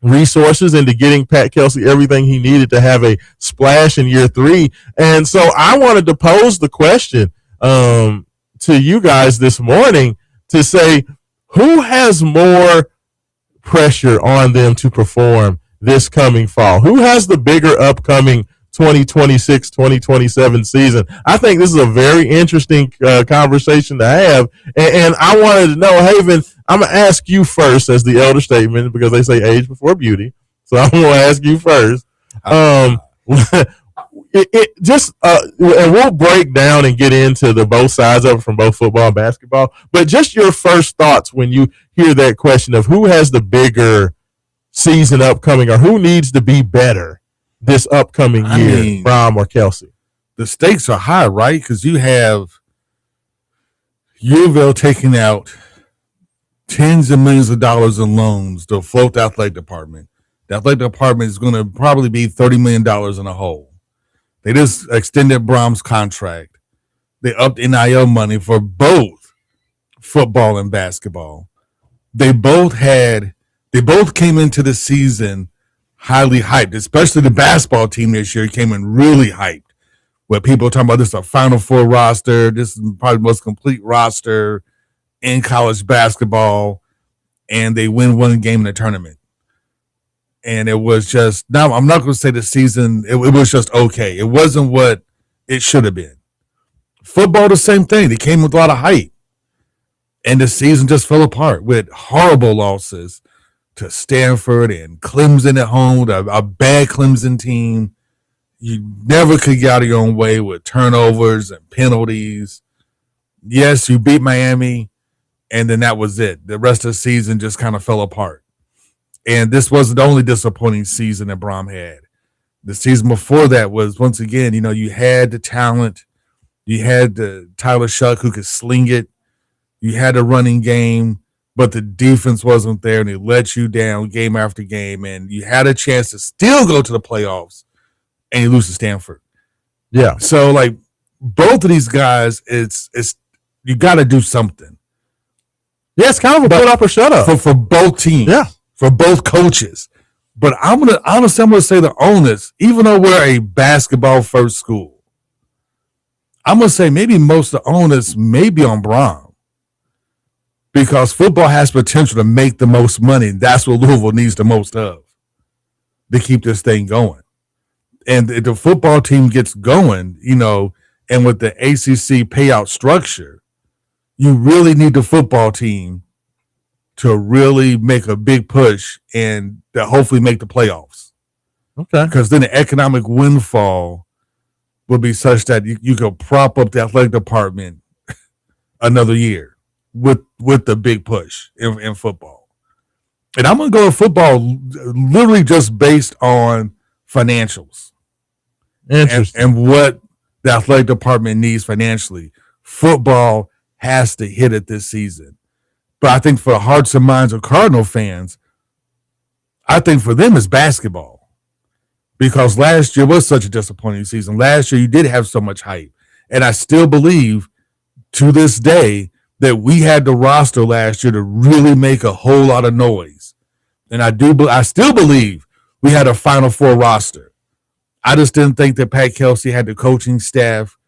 resources into getting Pat Kelsey everything he needed to have a splash in year three. And so I wanted to pose the question to you guys this morning to say, who has more pressure on them to perform this coming fall? Who has the bigger upcoming 2026-2027 season? I think this is a very interesting conversation to have. And I wanted to know, Haven, I'm going to ask you first as the elder statement, because they say age before beauty. So I'm going to ask you first. And we'll break down and get into the both sides of it from both football and basketball. But just your first thoughts when you hear that question of who has the bigger season upcoming, or who needs to be better this upcoming year, Brom or Kelsey? The stakes are high, right? Because you have U of L taking out tens of millions of dollars in loans to float the athletic department. The athletic department is going to probably be $30 million in a hole. They just extended Brom's contract. They upped NIL money for both football and basketball. They both came into the season highly hyped, especially the basketball team this year came in really hyped. Where people are talking about this is a Final Four roster. This is probably the most complete roster in college basketball. And they win one game in the tournament. And it was just, now I'm not going to say the season, it was just okay. It wasn't what it should have been. Football, the same thing. They came with a lot of hype. And the season just fell apart with horrible losses to Stanford and Clemson at home, a bad Clemson team. You never could get out of your own way with turnovers and penalties. Yes, you beat Miami, and then that was it. The rest of the season just kind of fell apart. And this wasn't the only disappointing season that Brom had. The season before that was, once again, you had the talent. You had the Tyler Shuck who could sling it. You had a running game, but the defense wasn't there, and it let you down game after game. And you had a chance to still go to the playoffs, and you lose to Stanford. Yeah. So, like, both of these guys, it's you got to do something. Yeah, it's kind of a put up or shut up for both teams. Yeah, for both coaches. But I'm gonna say the onus, even though we're a basketball first school, I'm gonna say maybe most of the onus may be on Brom, because football has potential to make the most money. That's what Louisville needs the most of to keep this thing going. And if the football team gets going, and with the ACC payout structure, you really need the football team to really make a big push and to hopefully make the playoffs. Okay. Because then the economic windfall will be such that you can prop up the athletic department another year with the big push in football. And I'm going to go with football literally just based on financials. Interesting. And what the athletic department needs financially. Football has to hit it this season. But I think for the hearts and minds of Cardinal fans, I think for them it's basketball. Because last year was such a disappointing season. Last year you did have so much hype. And I still believe to this day that we had the roster last year to really make a whole lot of noise. And I still believe we had a Final Four roster. I just didn't think that Pat Kelsey had the coaching staff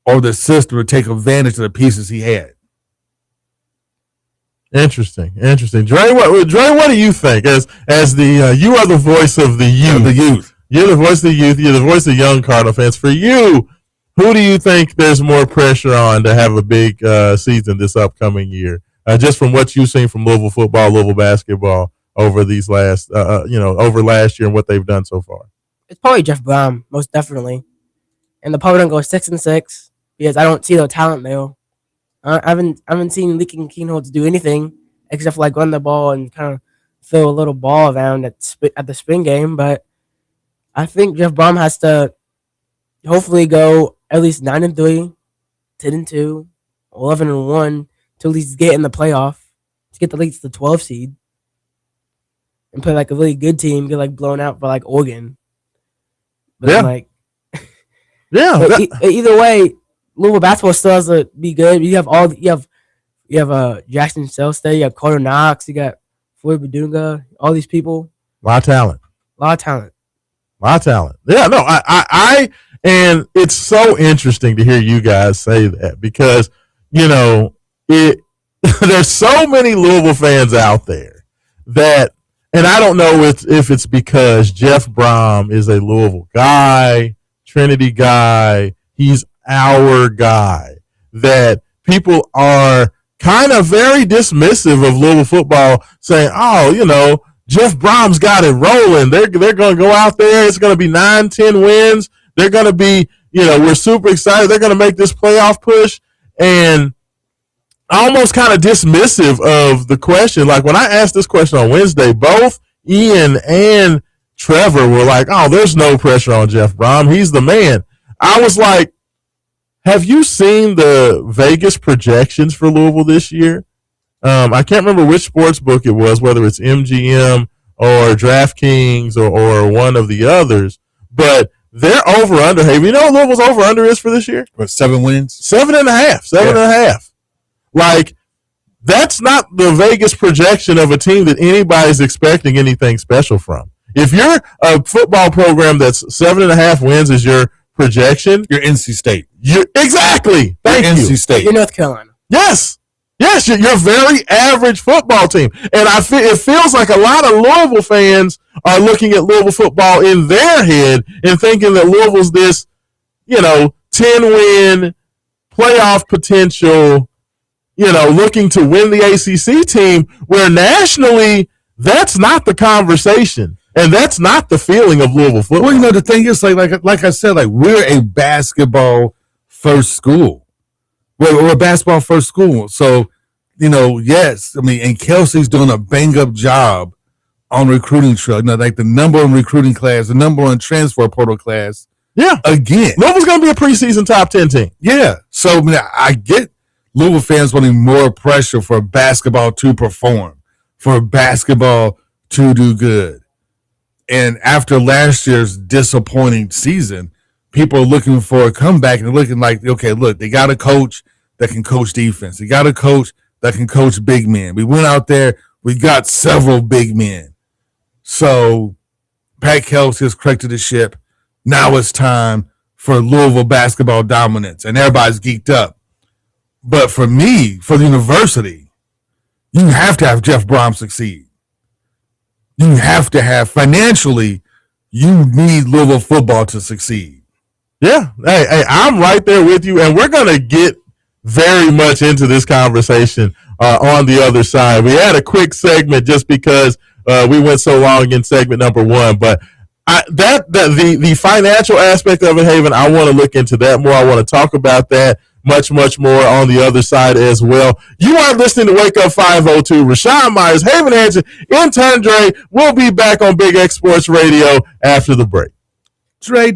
or the system to take advantage of the pieces he had. Interesting. Dre, what do you think? As the you are the voice of the youth. You're the voice of the youth. You're the voice of young Cardinal fans. For you, who do you think there's more pressure on to have a big season this upcoming year? Just from what you've seen from Louisville football, Louisville basketball over these last, over last year and what they've done so far. It's probably Jeff Brom, most definitely. And the probably don't go 6-6 because I don't see the talent there. I haven't seen Leaking Keenholz do anything except for like run the ball and kind of throw a little ball around at the spring game. But I think Jeff Brom has to hopefully go at least 9-3, 10-2, 11-1 to at least get in the playoff to get at least the 12 seed and play like a really good team, get like blown out by like Oregon. But yeah. Either way, Louisville basketball still has to be good. You have Jackson Selstad, you have Carter Knox, you got Floyd Badunga, all these people. A lot of talent. Yeah, no, I and it's so interesting to hear you guys say that because, there's so many Louisville fans out there that, and I don't know if it's because Jeff Brom is a Louisville guy, Trinity guy, he's our guy, that people are kind of very dismissive of Louisville football, saying, Jeff Brom's got it rolling. They're going to go out there. It's going to be 9-10 wins. They're going to be, we're super excited. They're going to make this playoff push. And almost kind of dismissive of the question. Like when I asked this question on Wednesday, both Ian and Trevor were like, oh, there's no pressure on Jeff Brom. He's the man. I was like, have you seen the Vegas projections for Louisville this year? I can't remember which sports book it was, whether it's MGM or DraftKings or one of the others, but they're over under. Hey, you know what Louisville's over under is for this year? What, 7 wins? 7.5. 7.5. Like, that's not the Vegas projection of a team that anybody's expecting anything special from. If you're a football program that's 7.5 wins is your projection, you're NC State. Exactly. Thank you. NC State. You're North Carolina. Yes, you're a very average football team. And it feels like a lot of Louisville fans are looking at Louisville football in their head and thinking that Louisville's this, 10-win playoff potential, looking to win the ACC team, where nationally that's not the conversation. And that's not the feeling of Louisville football. Well, the thing is, like I said, we're a basketball first school. We're a basketball first school. So, yes, and Kelsey's doing a bang up job on recruiting trail. Like the number one recruiting class, the number one transfer portal class. Yeah. Again. Louisville's going to be a preseason top 10 team. Yeah. So, I get Louisville fans wanting more pressure for basketball to perform, for basketball to do good. And after last year's disappointing season, people are looking for a comeback and they're looking like, okay, look, they got a coach that can coach defense. They got a coach that can coach big men. We went out there, we got several big men. So Pat Kelsey has corrected the ship. Now it's time for Louisville basketball dominance, and everybody's geeked up. But for me, for the university, you have to have Jeff Brom succeed. You have to have, financially, you need Louisville football to succeed. Yeah. Hey, I'm right there with you, and we're going to get very much into this conversation on the other side. We had a quick segment just because we went so long in segment number one, but the financial aspect of it, Haven, I want to look into that more. I want to talk about that much more on the other side as well. You are listening to Wake Up 502. Raashaan Myers, Haven Hansen, intern Dre. We'll be back on Big X Sports Radio after the break. Dre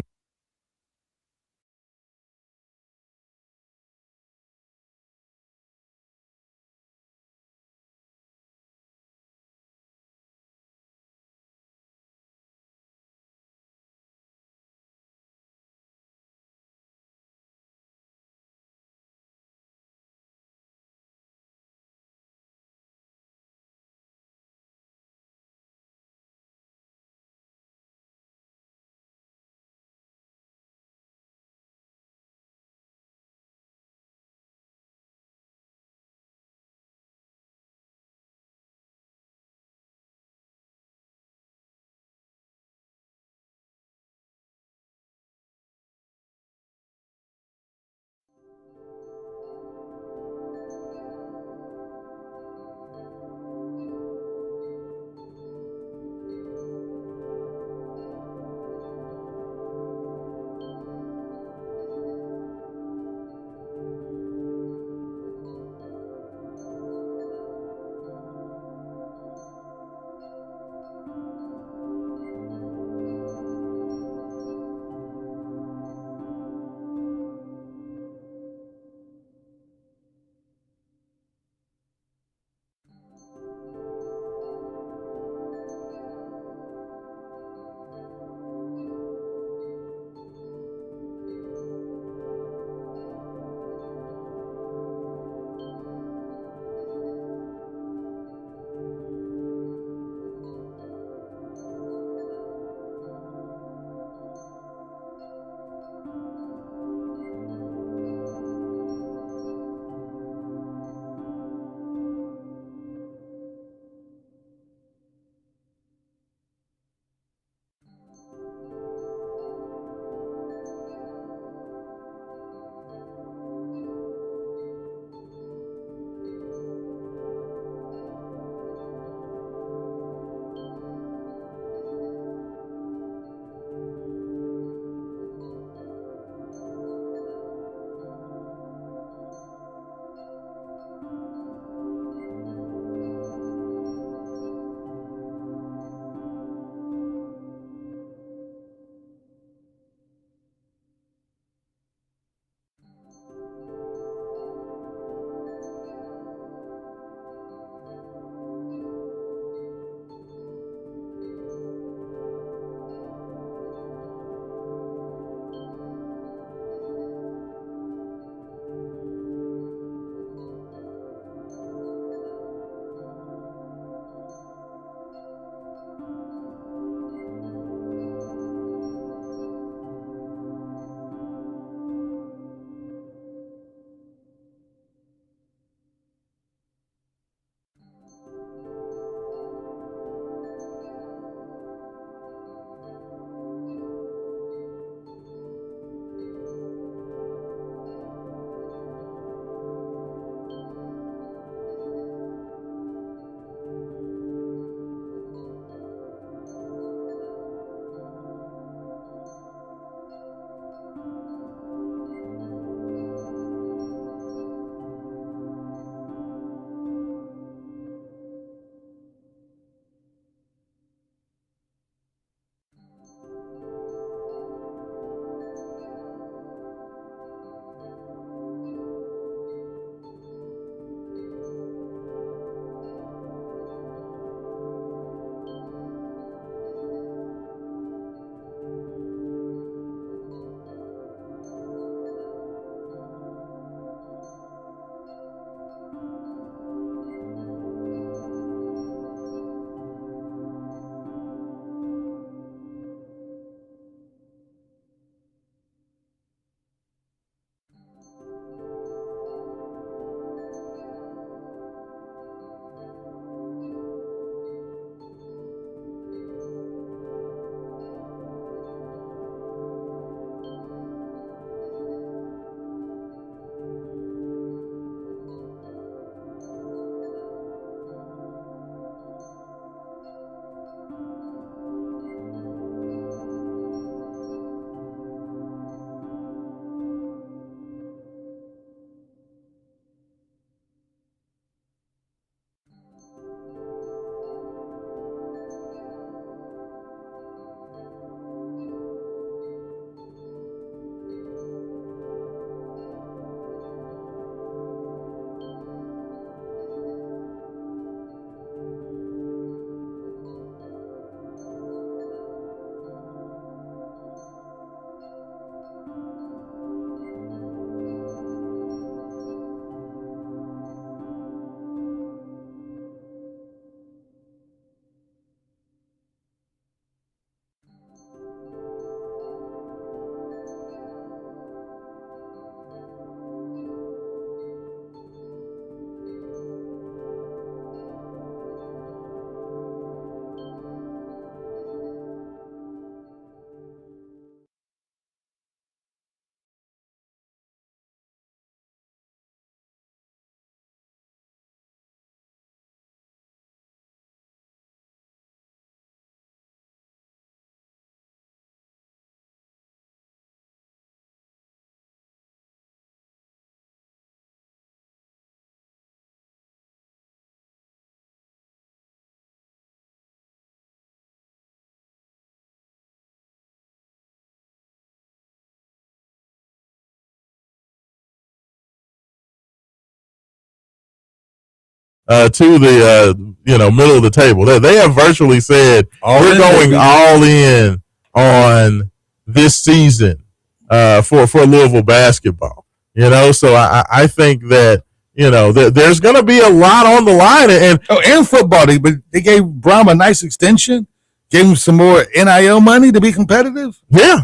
to the middle of the table. They have virtually said we're going all in on this season for Louisville basketball. So I think that there's going to be a lot on the line, and football. They gave Brom a nice extension, gave him some more NIL money to be competitive. Yeah.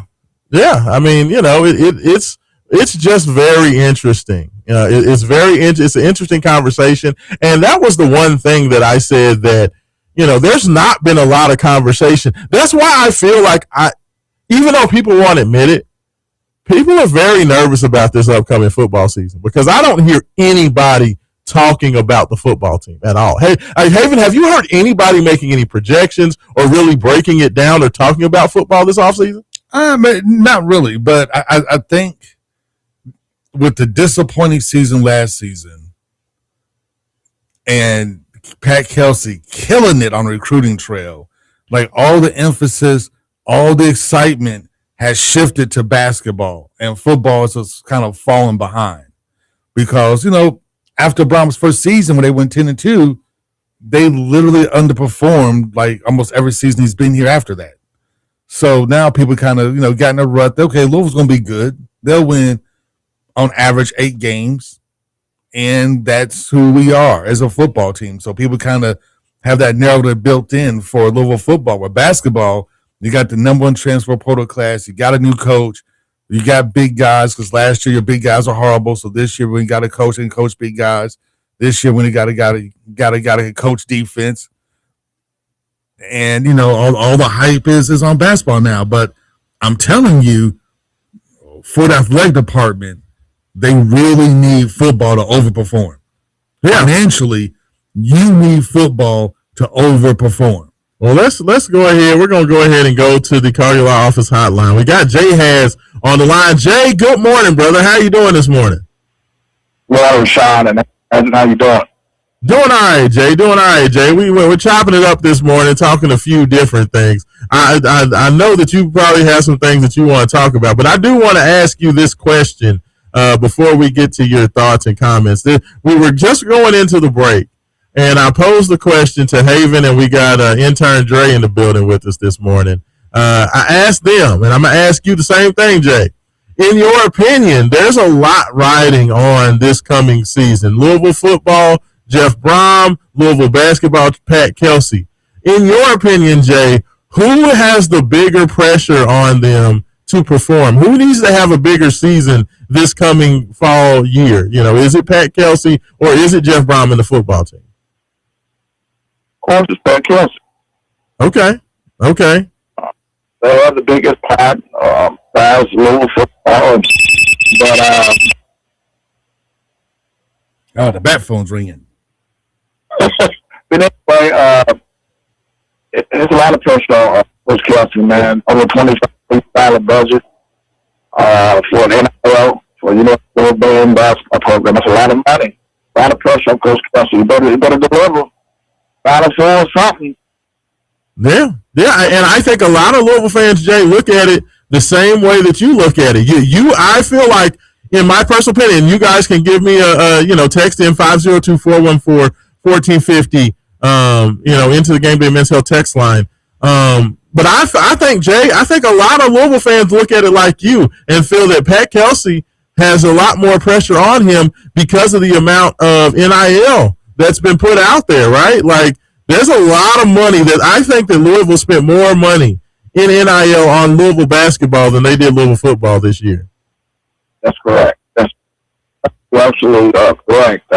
I mean, it's just very interesting. It's an interesting conversation, and that was the one thing that I said that there's not been a lot of conversation. That's why I feel like even though people won't admit it, people are very nervous about this upcoming football season because I don't hear anybody talking about the football team at all. Hey, Haven, have you heard anybody making any projections or really breaking it down or talking about football this offseason? Not really, but I think with the disappointing season last season and Pat Kelsey killing it on the recruiting trail, like all the emphasis, all the excitement has shifted to basketball, and football is just kind of falling behind because, after Brom's first season when they went 10-2, they literally underperformed like almost every season he's been here after that. So now people kind of, got in a rut. Okay, Louisville's going to be good. They'll win on average 8 games, and that's who we are as a football team. So people kind of have that narrative built in for Louisville football. With basketball, you got the number 1 transfer portal class. You got a new coach. You got big guys because last year your big guys are horrible. So this year we got a coach and coach big guys. This year when you got to coach defense. And, all the hype is on basketball now. But I'm telling you, for the athletic department, they really need football to overperform. Financially, you need football to overperform. Well, let's go ahead. We're going to go ahead and go to the Call Your Law office hotline. We got Jay Has on the line. Jay, good morning, brother. How you doing this morning? Well, Raashaan, and how you doing? Doing all right, Jay. Doing all right, Jay. We're chopping it up this morning, talking a few different things. I know that you probably have some things that you want to talk about, but I do want to ask you this question before we get to your thoughts and comments. We were just going into the break, and I posed the question to Haven, and we got intern Dre in the building with us this morning. I asked them, and I'm going to ask you the same thing, Jay. In your opinion, there's a lot riding on this coming season. Louisville football, Jeff Brom, Louisville basketball, Pat Kelsey. In your opinion, Jay, who has the bigger pressure on them to perform? Who needs to have a bigger season this coming fall year? Is it Pat Kelsey or is it Jeff Brom and the football team? Of course, it's Pat Kelsey. Okay. They are the biggest part as Louisville football, but the bat phone's ringing. but anyway, there's a lot of pressure on Coach Kelsey, man. Over $25 million budget for an NFL, for Louisville basketball program. That's a lot of money. A lot of pressure on Coach Kelsey. You better deliver. Final Four or something. Yeah, and I think a lot of Louisville fans, Jay, look at it the same way that you look at it. I feel like, in my personal opinion, you guys can give me a text in 502-414-1450, into the Game Day Men's Health text line. But I think, Jay, a lot of Louisville fans look at it like you and feel that Pat Kelsey has a lot more pressure on him because of the amount of NIL that's been put out there, right? Like, there's a lot of money that I think that Louisville spent more money in NIL on Louisville basketball than they did Louisville football this year. That's correct. That's absolutely correct.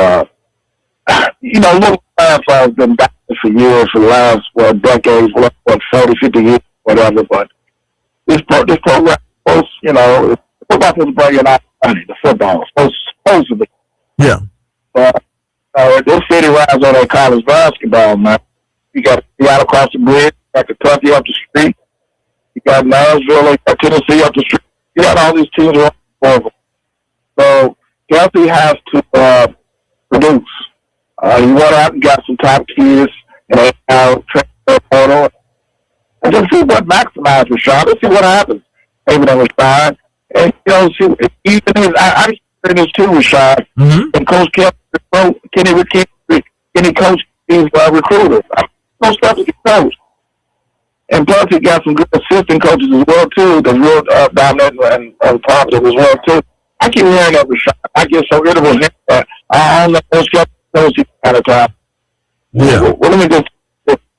Louisville fans have been back for years, for the last decades, 40, 50 years, whatever. But this program, football is bringing out money. The football, supposedly. Yeah. But this city rides on that college basketball, man. You got Seattle across the bridge, you got Kentucky up the street, you got Nashville, you got Tennessee up the street. You got all these teams around over. So Kelsey has to produce. You went out and got some top kids and transfer portal. And just see what maximizes Raashaan. Let's see what happens. Maybe on Raashaan. And see, even if I'm hearing this too, Raashaan. Mm-hmm. And Coach Kelsey, can he any coach is recruiters. No stuff to coach. And plus, he got some good assistant coaches as well too. That's real dominant and positive as well too. I keep hearing that Raashaan. I get so irritable. I don't know what's coach at a time. Yeah. Well, let me just.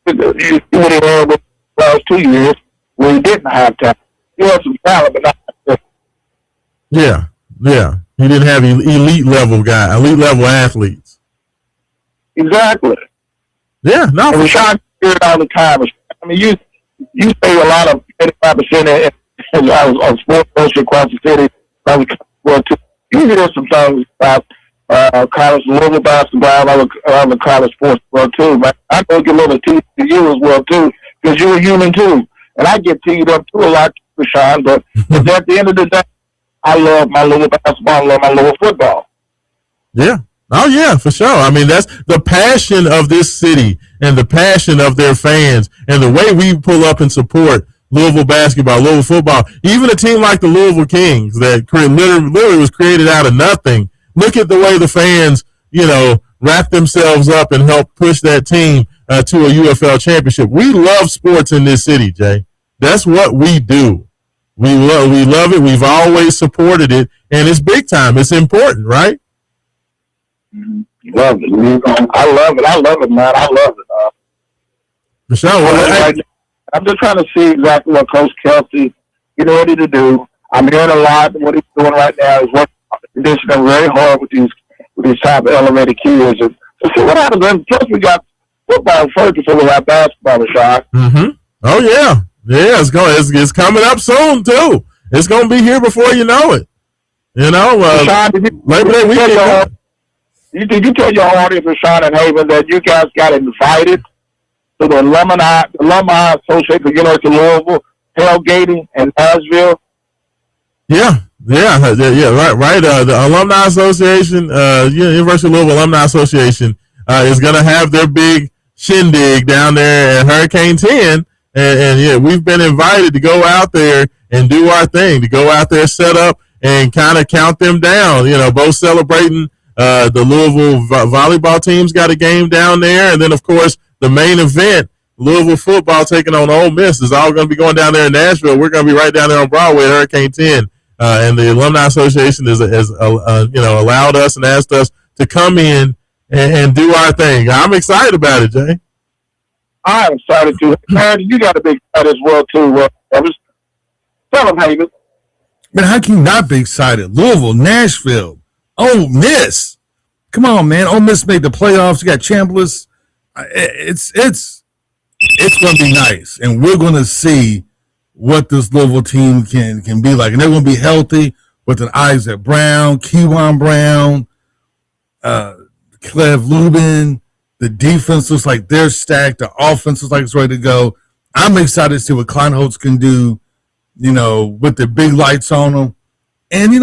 You would have heard the last 2 years where he didn't have talent. He had some talent, but not. Yeah. He didn't have elite level athletes. Exactly. Yeah. No. And Raashaan hear it all the time. I mean, you say a lot of 85% on sports coach across the city. You hear some things about college Louisville basketball and the college sports world too, man. I know it get a little teased to you as well too, because you're a human too. And I get teased up too a lot, Raashaan, but at the end of the day, I love my Louisville basketball, I love my Louisville football. Yeah. Oh, yeah, for sure. I mean, that's the passion of this city and the passion of their fans and the way we pull up and support Louisville basketball, Louisville football. Even a team like the Louisville Kings that literally was created out of nothing. Look at the way the fans, wrap themselves up and help push that team to a UFL championship. We love sports in this city, Jay. That's what we do. We love it. We've always supported it, and it's big time. It's important, right? Love it. I love it, man. I love it. Michelle, I'm just trying to see exactly what Coach Kelsey getting ready to do. I'm hearing a lot. What he's doing right now is working conditioning very hard with these top elevated kids. And so see what happens. And plus, we got football first before we have basketball, Raashaan. Mm-hmm. Oh yeah, it's coming up soon too. It's going to be here before you know it. Raashaan, Labor Day weekend. Did you tell your audience, Raashaan and Haven, that you guys got invited to the Alumni Association of University of Louisville tailgating in Nashville? Yeah, right. The Alumni Association, University of Louisville Alumni Association, is going to have their big shindig down there at Hurricane 10, and yeah, we've been invited to go out there and do our thing, to go out there, set up, and kind of count them down. Both celebrating. The Louisville volleyball team's got a game down there, and then of course the main event, Louisville football taking on Ole Miss, is all going to be going down there in Nashville. We're going to be right down there on Broadway at Hurricane 10, and the Alumni Association has allowed us and asked us to come in and do our thing. I'm excited about it, Jay. I'm excited too. Man, you got a big fight as well too. Tell them, Haven. Man, how can you not be excited? Louisville, Nashville, Ole Miss. Come on, man. Ole Miss made the playoffs. You got Chambliss. It's going to be nice, and we're going to see what this Louisville team can be like. And they're going to be healthy with an Isaac Brown, Kewan Brown, Clev Lubin. The defense looks like they're stacked. The offense looks like it's ready to go. I'm excited to see what Kleinholz can do, with the big lights on them. And,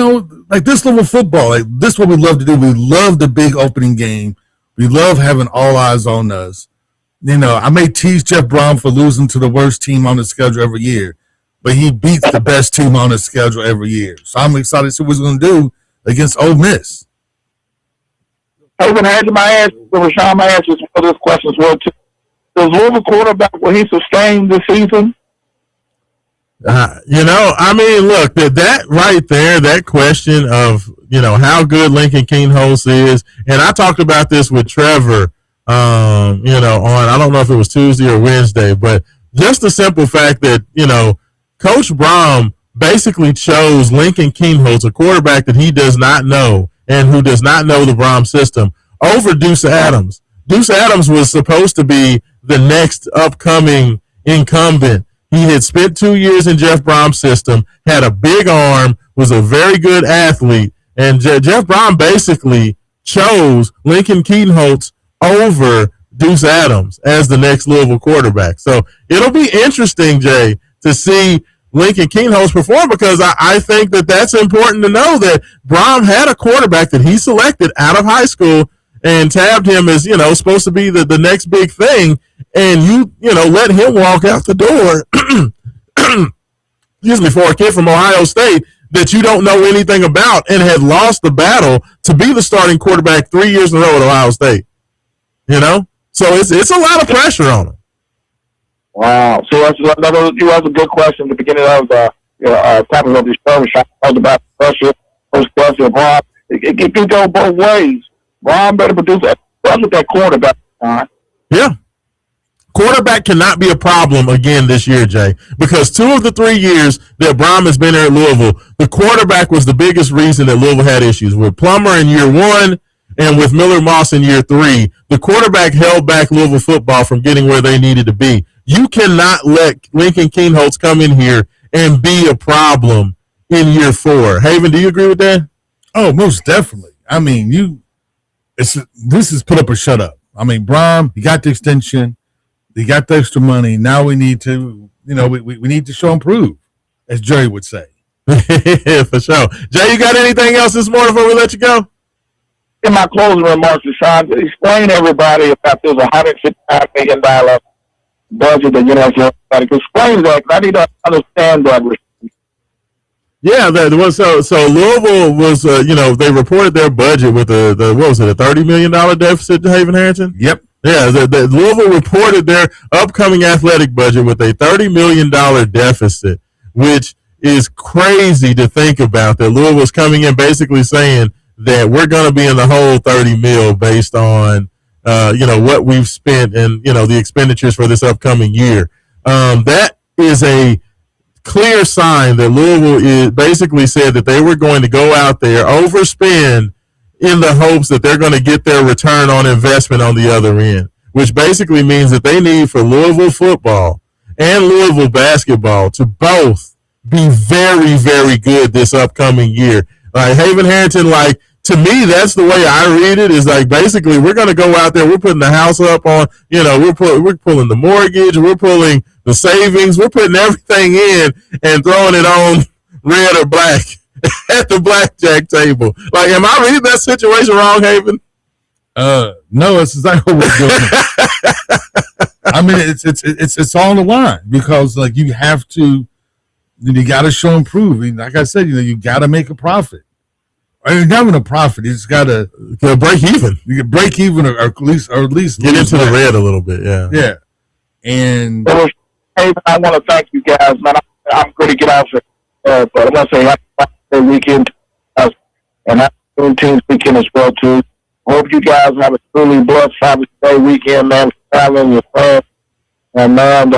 like this Louisville football, like this is what we love to do. We love the big opening game. We love having all eyes on us. I may tease Jeff Brom for losing to the worst team on the schedule every year, but he beats the best team on the schedule every year. So I'm excited to see what he's going to do against Ole Miss. Hey, when Raashaan Myers for this question as well too. Does Louisville quarterback, will he sustain this season? Look, that right there, that question of, how good Lincoln Kienholz is. And I talked about this with Trevor, on, I don't know if it was Tuesday or Wednesday, but just the simple fact that, Coach Brom basically chose Lincoln Kienholz, a quarterback that he does not know and who does not know the Brom system, over Deuce Adams. Deuce Adams was supposed to be the next upcoming incumbent. He had spent 2 years in Jeff Brom's system, had a big arm, was a very good athlete, and Jeff Brom basically chose Lincoln Kienholz over Deuce Adams as the next Louisville quarterback. So it'll be interesting, Jay, to see Lincoln Kienholz perform, because I think that's important to know that Brom had a quarterback that he selected out of high school and tabbed him as, supposed to be the next big thing, and you let him walk out the door, excuse me, for a kid from Ohio State that you don't know anything about and had lost the battle to be the starting quarterback 3 years in a row at Ohio State. You know, so it's a lot of pressure on him. Wow. So that's another. You asked a good question at the beginning of topic of this show. We talked about pressure, first pressure. Braun, it can go both ways. Braun better produce. That's with that quarterback. Yeah. Quarterback cannot be a problem again this year, Jay, because 2 of the 3 years that Braun has been there at Louisville, the quarterback was the biggest reason that Louisville had issues. With Plummer in year 1 and with Miller Moss in year 3, the quarterback held back Louisville football from getting where they needed to be. You cannot let Lincoln Kienholz come in here and be a problem in year 4. Haven, do you agree with that? Oh, most definitely. I mean, this is put up or shut up. I mean, Braun, he got the extension. They got the extra money. Now we need to, we need to show and prove, as Jerry would say. For sure. Jay, you got anything else this morning before we let you go? In my closing remarks, Raashaan, explain to everybody about this $155 million budget that University. Explain that. I need to understand that. Yeah, so Louisville was, they reported their budget with what was it, a $30 million deficit to Haven Harrington? Yep. Yeah, the Louisville reported their upcoming athletic budget with a $30 million deficit, which is crazy to think about, that Louisville's coming in basically saying that we're going to be in the whole 30 mil based on, what we've spent and, the expenditures for this upcoming year. That is a clear sign that Louisville basically said that they were going to go out there, overspend, in the hopes that they're going to get their return on investment on the other end, which basically means that they need for Louisville football and Louisville basketball to both be very, very good this upcoming year. Like Haven Harrington, to me, that's the way I read it, is like basically we're going to go out there, we're putting the house up on, we're pulling the mortgage, we're pulling the savings, we're putting everything in and throwing it on red or black at the blackjack table. Like, am I reading that situation wrong, Haven? No, it's exactly what we're doing. I mean, it's all on the line, because you have to, you got to show and prove. I mean, like I said, you got to make a profit. I mean, not even a profit. You just got to break even. You can break even, or at least get into the red a little bit. Yeah. Yeah. And Haven, I want to thank you guys, man. I'm going to get off it, but I want to say happy weekend, and happy Juneteenth weekend as well too. Hope you guys have a truly blessed Father's Day weekend, man. Traveling with friends, and man,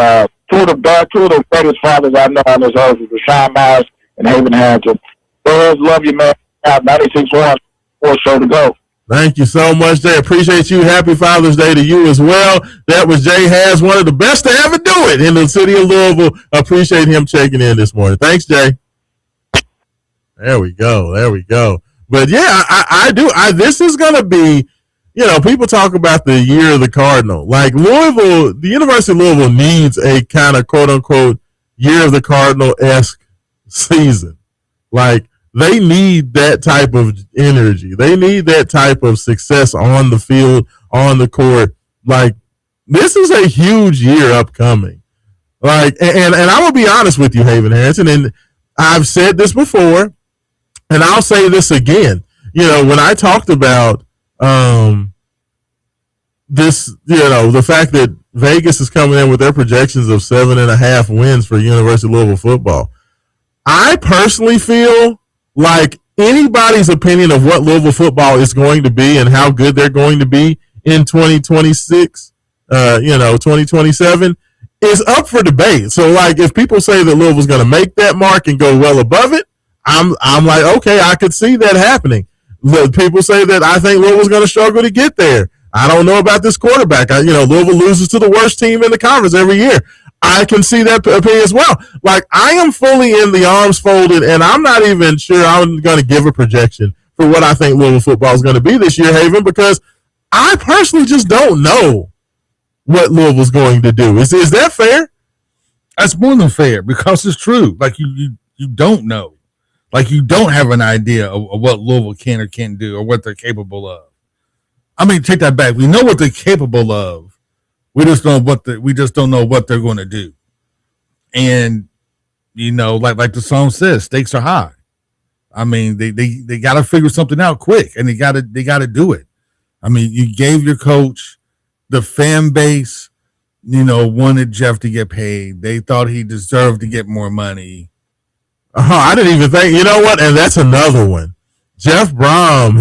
two of the greatest fathers I know on this earth is Raashaan Myers and Haven Harrington. Boys, love you, man. 96.1, 4 show to go. Thank you so much, Jay. Appreciate you. Happy Father's Day to you as well. That was Jay Has, one of the best to ever do it in the city of Louisville. Appreciate him checking in this morning. Thanks, Jay. There we go. But yeah, I do. This is going to be, people talk about the year of the Cardinal. Like Louisville, the University of Louisville needs a kind of quote unquote year of the Cardinal-esque season. Like they need that type of energy. They need that type of success on the field, on the court. Like this is a huge year upcoming. Like, and I will be honest with you, Haven Harrington, and I've said this before, and I'll say this again. When I talked about this, the fact that Vegas is coming in with their projections of 7.5 wins for University of Louisville football, I personally feel like anybody's opinion of what Louisville football is going to be and how good they're going to be in 2026, 2027 is up for debate. So, like, if people say that Louisville's going to make that mark and go well above it, I'm like, okay, I could see that happening. People say that I think Louisville's going to struggle to get there. I don't know about this quarterback. Louisville loses to the worst team in the conference every year. I can see that opinion as well. Like, I am fully in the arms folded, and I'm not even sure I'm going to give a projection for what I think Louisville football is going to be this year, Haven, because I personally just don't know what Louisville's going to do. Is that fair? That's more than fair, because it's true. Like, you don't know. Like, you don't have an idea of what Louisville can or can't do or what they're capable of. I mean, take that back. We know what they're capable of. We just don't know what they're going to do. And like the song says, stakes are high. I mean, they got to figure something out quick, and they got to do it. I mean, you gave your coach the fan base, wanted Jeff to get paid. They thought he deserved to get more money. I didn't even think. You know what? And that's another one. Jeff Brom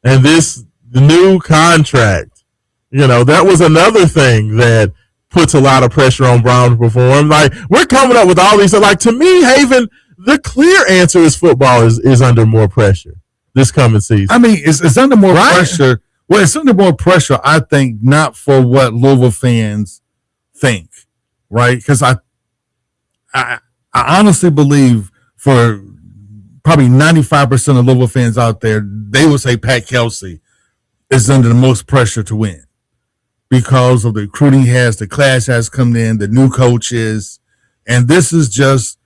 and the new contract. That was another thing that puts a lot of pressure on Brom to perform. Like, we're coming up with all these. Like, to me, Haven, the clear answer is football is under more pressure this coming season. I mean, it's under more pressure. Well, it's under more pressure, I think, not for what Louisville fans think, right? Because I honestly believe for probably 95% of Louisville fans out there, they would say Pat Kelsey is under the most pressure to win because of the recruiting he has, the class has come in, the new coaches, and this is just,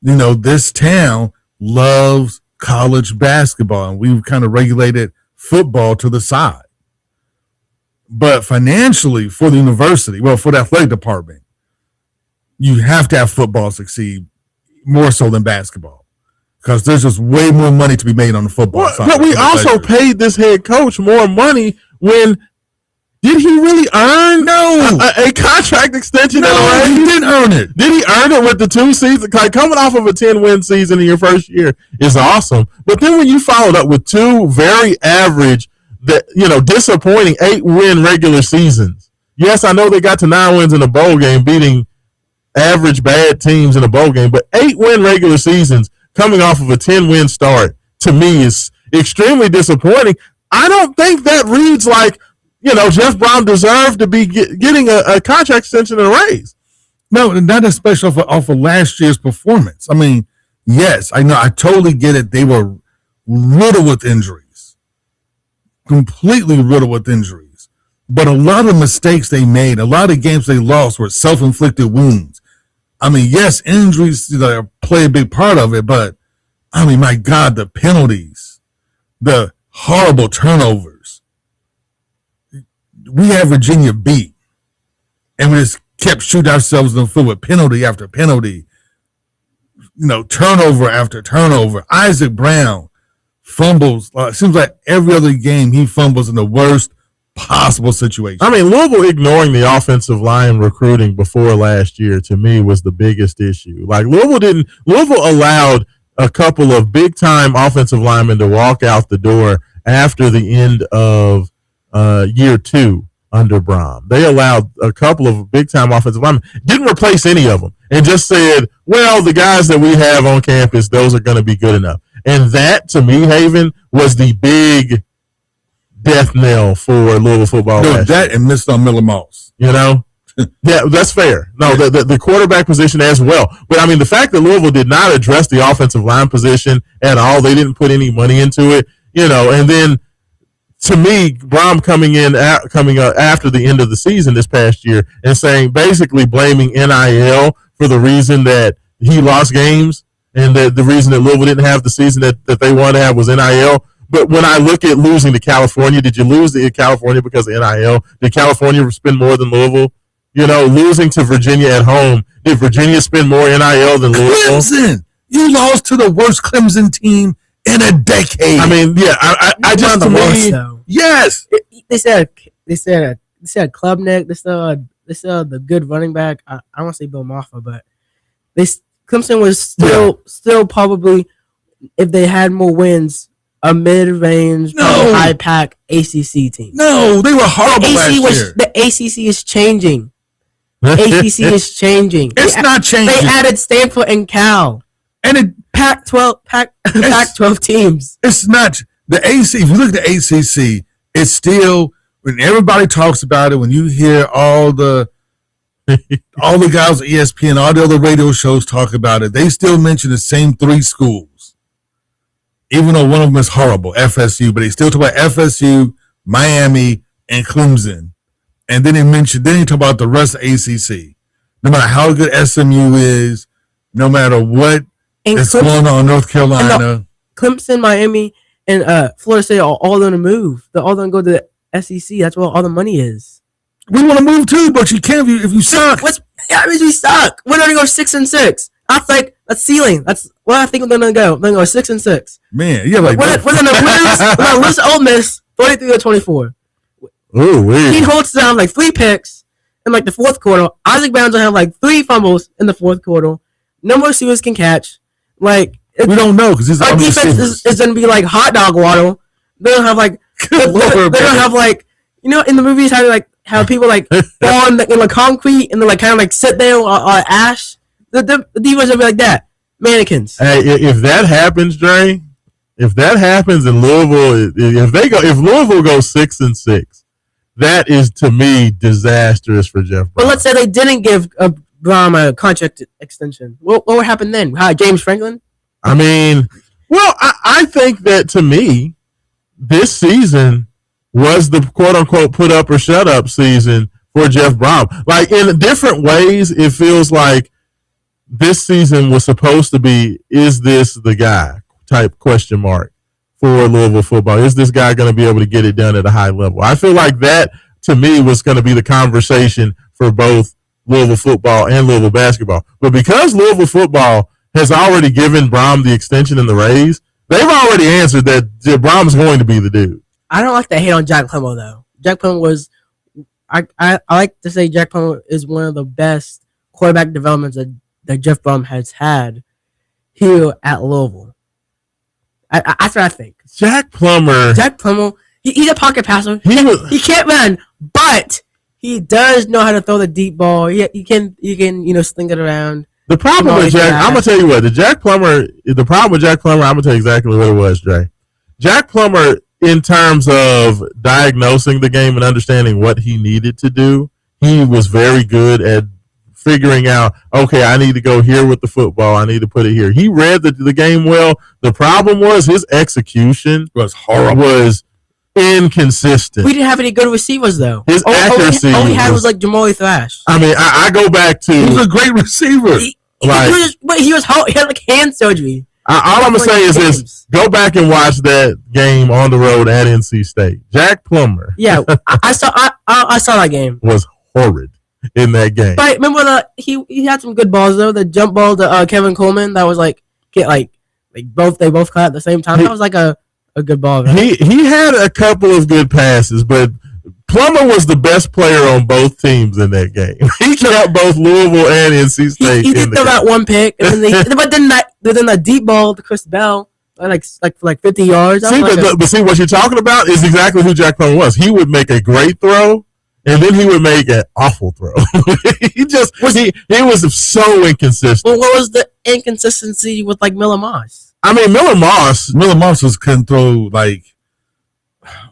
this town loves college basketball, and we've kind of regulated football to the side. But financially, for the university, for the athletic department, you have to have football succeed more so than basketball because there's just way more money to be made on the football side. But we also paid this head coach more money when did he really earn a contract extension? No, he didn't earn it. Did he earn it with the 2 seasons? Like, coming off of a 10-win season in your first year is awesome. But then when you followed up with 2 very average, disappointing 8-win regular seasons. Yes, I know they got to 9 wins in a bowl game, beating average bad teams in a bowl game, but 8-win regular seasons coming off of a 10-win start to me is extremely disappointing. I don't think that reads like, Jeff Brom deserved to be getting a contract extension and a raise. No, not especially off of last year's performance. I mean, yes, I know, I totally get it. They were riddled with injuries, completely riddled with injuries. But a lot of mistakes they made, a lot of games they lost were self-inflicted wounds. I mean, yes, injuries play a big part of it, but I mean, my God, the penalties, the horrible turnovers. We had Virginia beat, and we just kept shooting ourselves in the foot with penalty after penalty, turnover after turnover. Isaac Brown fumbles. It seems like every other game he fumbles in the worst possible situation. I mean, Louisville ignoring the offensive line recruiting before last year to me was the biggest issue. Like, Louisville allowed a couple of big time offensive linemen to walk out the door after the end of year 2 under Brom. They allowed a couple of big time offensive linemen, didn't replace any of them, and just said, well, the guys that we have on campus, those are going to be good enough. And that, to me, Haven, was the big death knell for Louisville football. That and missed on Miller Moss. Yeah, that's fair. No, the quarterback position as well. But, I mean, the fact that Louisville did not address the offensive line position at all, they didn't put any money into it, and then to me, Brom coming up after the end of the season this past year and saying, basically blaming NIL for the reason that he lost games and that the reason that Louisville didn't have the season that they wanted to have was NIL. But when I look at losing to California, did you lose to California because of NIL? Did California spend more than Louisville? Losing to Virginia at home, did Virginia spend more NIL than Louisville? Clemson! You lost to the worst Clemson team in a decade. I mean, yeah, I just, to me, yes. They said Klubnik. They said the good running back. I want to say Bill Moffa, but Clemson was still probably, if they had more wins, a mid-range, high-pack ACC team. No, they were horrible last year. The ACC is changing. ACC is changing. It's not changing. They added Stanford and Cal. And Pac-12 teams. It's not the ACC. If you look at the ACC, it's still, when everybody talks about it, when you hear all the guys at ESPN, all the other radio shows talk about it, they still mention the same 3 schools, even though one of them is horrible, FSU. But they still talk about FSU, Miami, and Clemson, and then they talk about the rest of ACC. No matter how good SMU is, no matter what. It's going on in North Carolina. Clemson, Miami, and Florida State are all going to move. They're all going to go to the SEC. That's where all the money is. We want to move too, but you can't if you suck. That means we suck. We're going to go 6-6. That's like a ceiling. That's where I think we're going to go. We're going to go 6-6. Man, yeah, like we're going to lose. We're going to lose to Ole Miss 43-24. Ooh, weird. Pete Holtz will have like 3 picks in like the fourth quarter. Isaac Bounds will have like 3 fumbles in the fourth quarter. No more receivers can catch. Like we don't know because our defense is going to be like hot dog waddle. They don't have like they don't have like in the movies how people like fall in the concrete and they like kind of like sit there on ash. The defense will be like that. Mannequins. Hey, if that happens, Dre, if that happens in Louisville, if Louisville goes 6-6, that is to me disastrous for Jeff Brom. But let's say they didn't give Brom a contract extension. What would happen then? How, James Franklin? I mean, well, I think that to me, this season was the quote unquote put up or shut up season for Jeff Brom. Like in different ways, it feels like this season was supposed to be, is this the guy type question mark for Louisville football? Is this guy going to be able to get it done at a high level? I feel like that to me was going to be the conversation for both Louisville football and Louisville basketball. But because Louisville football has already given Brom the extension and the raise, they've already answered that Brom's going to be the dude. I don't like to hate on Jack Plummer though. Jack Plummer was, I like to say Jack Plummer is one of the best quarterback developments that Jeff Brom has had here at Louisville. That's what I think. Jack Plummer, he's a pocket passer. He can't run, but he does know how to throw the deep ball. He can sling it around. The problem with Jack, I'm gonna tell you what, the problem with Jack Plummer, I'm gonna tell you exactly what it was, Dre. Jack Plummer, in terms of diagnosing the game and understanding what he needed to do, he was very good at figuring out, okay, I need to go here with the football. I need to put it here. He read the game well. The problem was his execution was horrible. Was inconsistent. We didn't have any good receivers though. His accuracy. All we had was like Jamali Thrash. I mean, I go back to, he was a great receiver. He had like hand surgery. All I'm gonna say is this: go back and watch that game on the road at NC State. Jack Plummer. Yeah, I saw that game. Was horrid in that game. But remember he had some good balls though. The jump ball to Kevin Coleman that was they both caught at the same time. That was like a good ball. Right? He had a couple of good passes, but Plummer was the best player on both teams in that game. He kept both Louisville and NC State. He did throw that one pick, and then that deep ball to Chris Bell, like 50 yards. See, but see what you're talking about is exactly who Jack Plummer was. He would make a great throw, and then he would make an awful throw. he was so inconsistent. Well, what was the inconsistency with Miller Moss? I mean, Miller Moss couldn't throw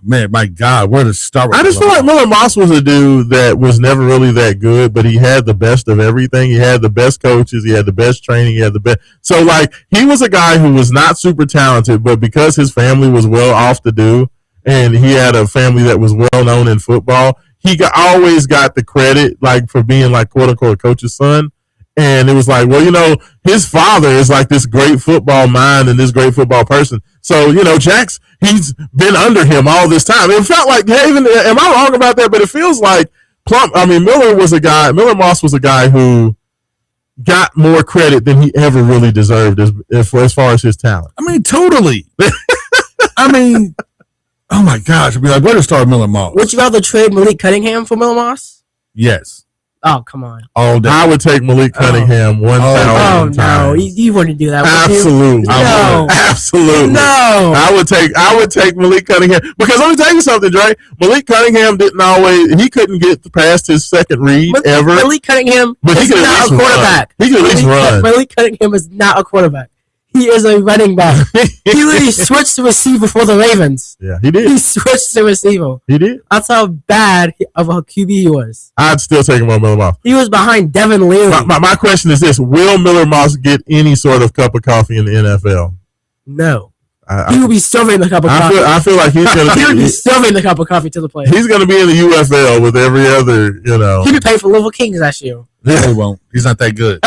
man, my God, where to start with? I just feel like Miller Moss was a dude that was never really that good, but he had the best of everything. He had the best coaches. He had the best training. He had the best. So, he was a guy who was not super talented, but because his family was well off to do, and he had a family that was well known in football, he always got the credit, for being, quote unquote, coach's son. And it was his father is this great football mind and this great football person. So, he's been under him all this time. It felt like, am I wrong about that? But it feels like Miller Moss was a guy who got more credit than he ever really deserved as far as his talent. I mean, totally. Oh my gosh. I'd be where to start Miller Moss? Would you rather trade Malik Cunningham for Miller Moss? Yes. Oh, come on. All day. I would take Malik Cunningham 1,000 times. No. You wouldn't do that, would Absolutely. you? No. Absolutely. No. I would take Malik Cunningham. Because let me tell you something, Dre. Malik Cunningham he couldn't get past his second read ever. Malik Cunningham is not a quarterback. He could at least run. Malik Cunningham is not a quarterback. He is a running back. He literally switched to receiver for the Ravens. Yeah, he did. He switched to receiver. He did. That's how bad of a QB he was. I'd still take him on Miller Moss. He was behind Devin Leary. My question is this. Will Miller Moss get any sort of cup of coffee in the NFL? No. He will be serving the cup of coffee. I feel like he's going to he would be serving the cup of coffee to the players. He's going to be in the UFL with every other, He be paid for Louisville Kings last year. No, he won't. He's not that good.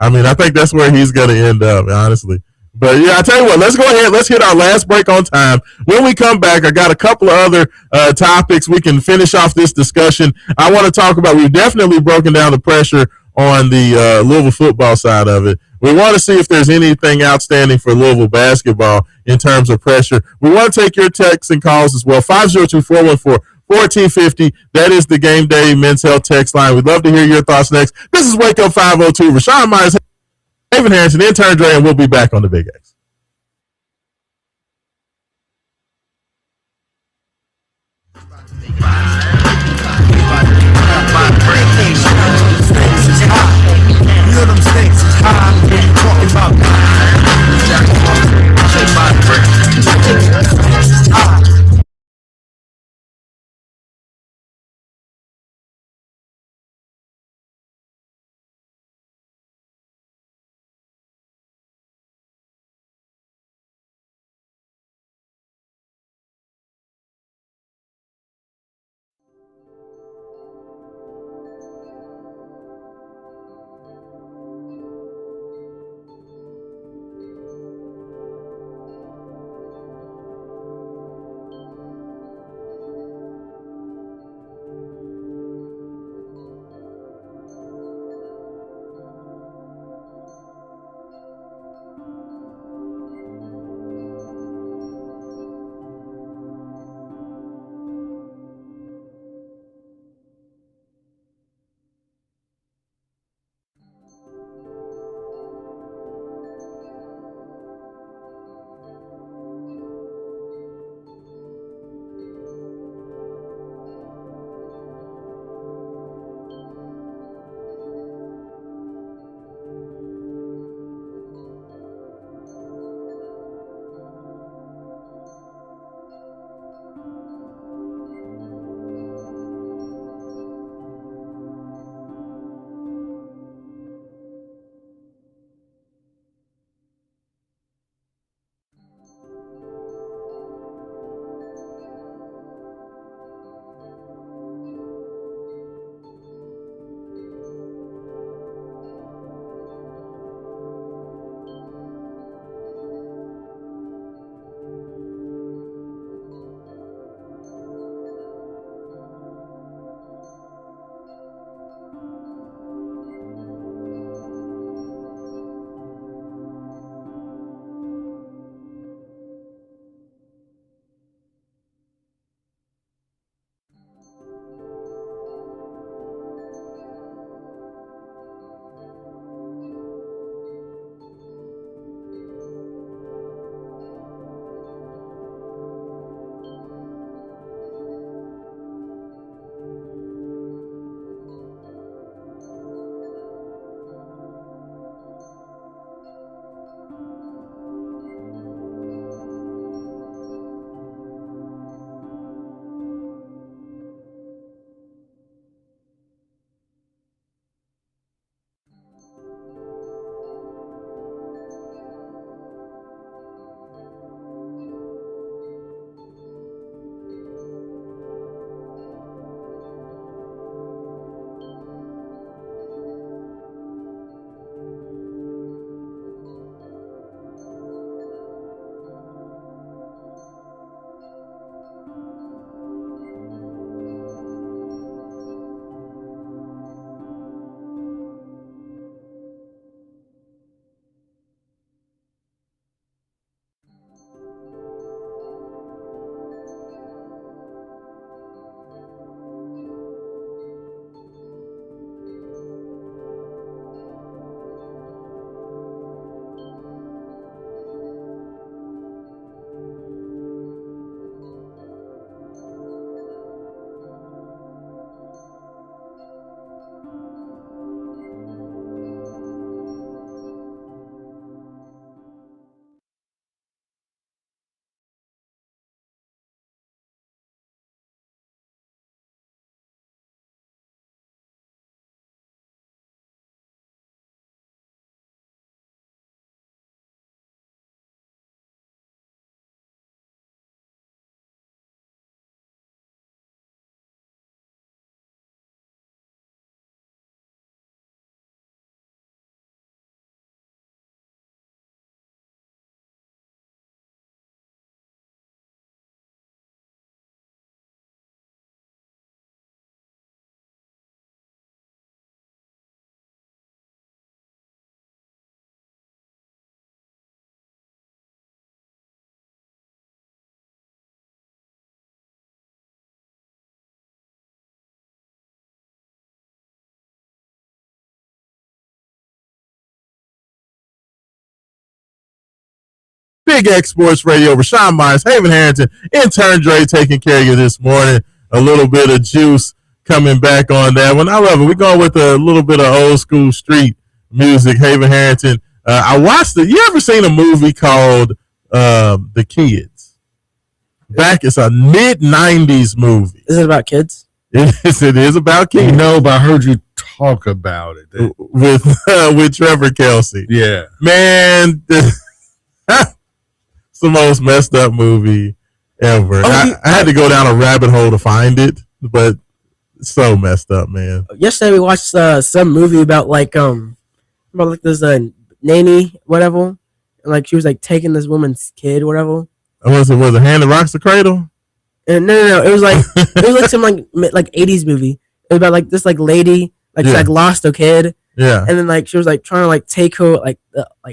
I think that's where he's going to end up, honestly. But, yeah, I tell you what, let's go ahead. Let's hit our last break on time. When we come back, I got a couple of other topics we can finish off this discussion. I want to talk about, we've definitely broken down the pressure on the Louisville football side of it. We want to see if there's anything outstanding for Louisville basketball in terms of pressure. We want to take your texts and calls as well. 502-414-1450. That is the Game Day Men's Health text line. We'd love to hear your thoughts next. This is Wake Up 502. Raashaan Myers, Haven Harrington, intern Dre, and we'll be back on the Big X. You know them snakes is high. Talking about Big X Sports Radio. Raashaan Myers, Haven Harrington, intern Dre taking care of you this morning. A little bit of juice coming back on that one. I love it. We're going with a little bit of old school street music. Haven Harrington. I watched it. You ever seen a movie called The Kids? It's a mid-90s movie. Is it about kids? It is about kids. No, but I heard you talk about it with Trevor Kelsey. Yeah, man, it's the most messed up movie ever. I had to go down a rabbit hole to find it, but it's so messed up, man. Yesterday we watched some movie about this nanny, whatever. And, like she was like taking this woman's kid, whatever. Was it Hand That Rocks the Cradle? And no, it was like some like 80s movie. It was about like this like lady she like lost her kid. Yeah. And then like she was like trying to like take her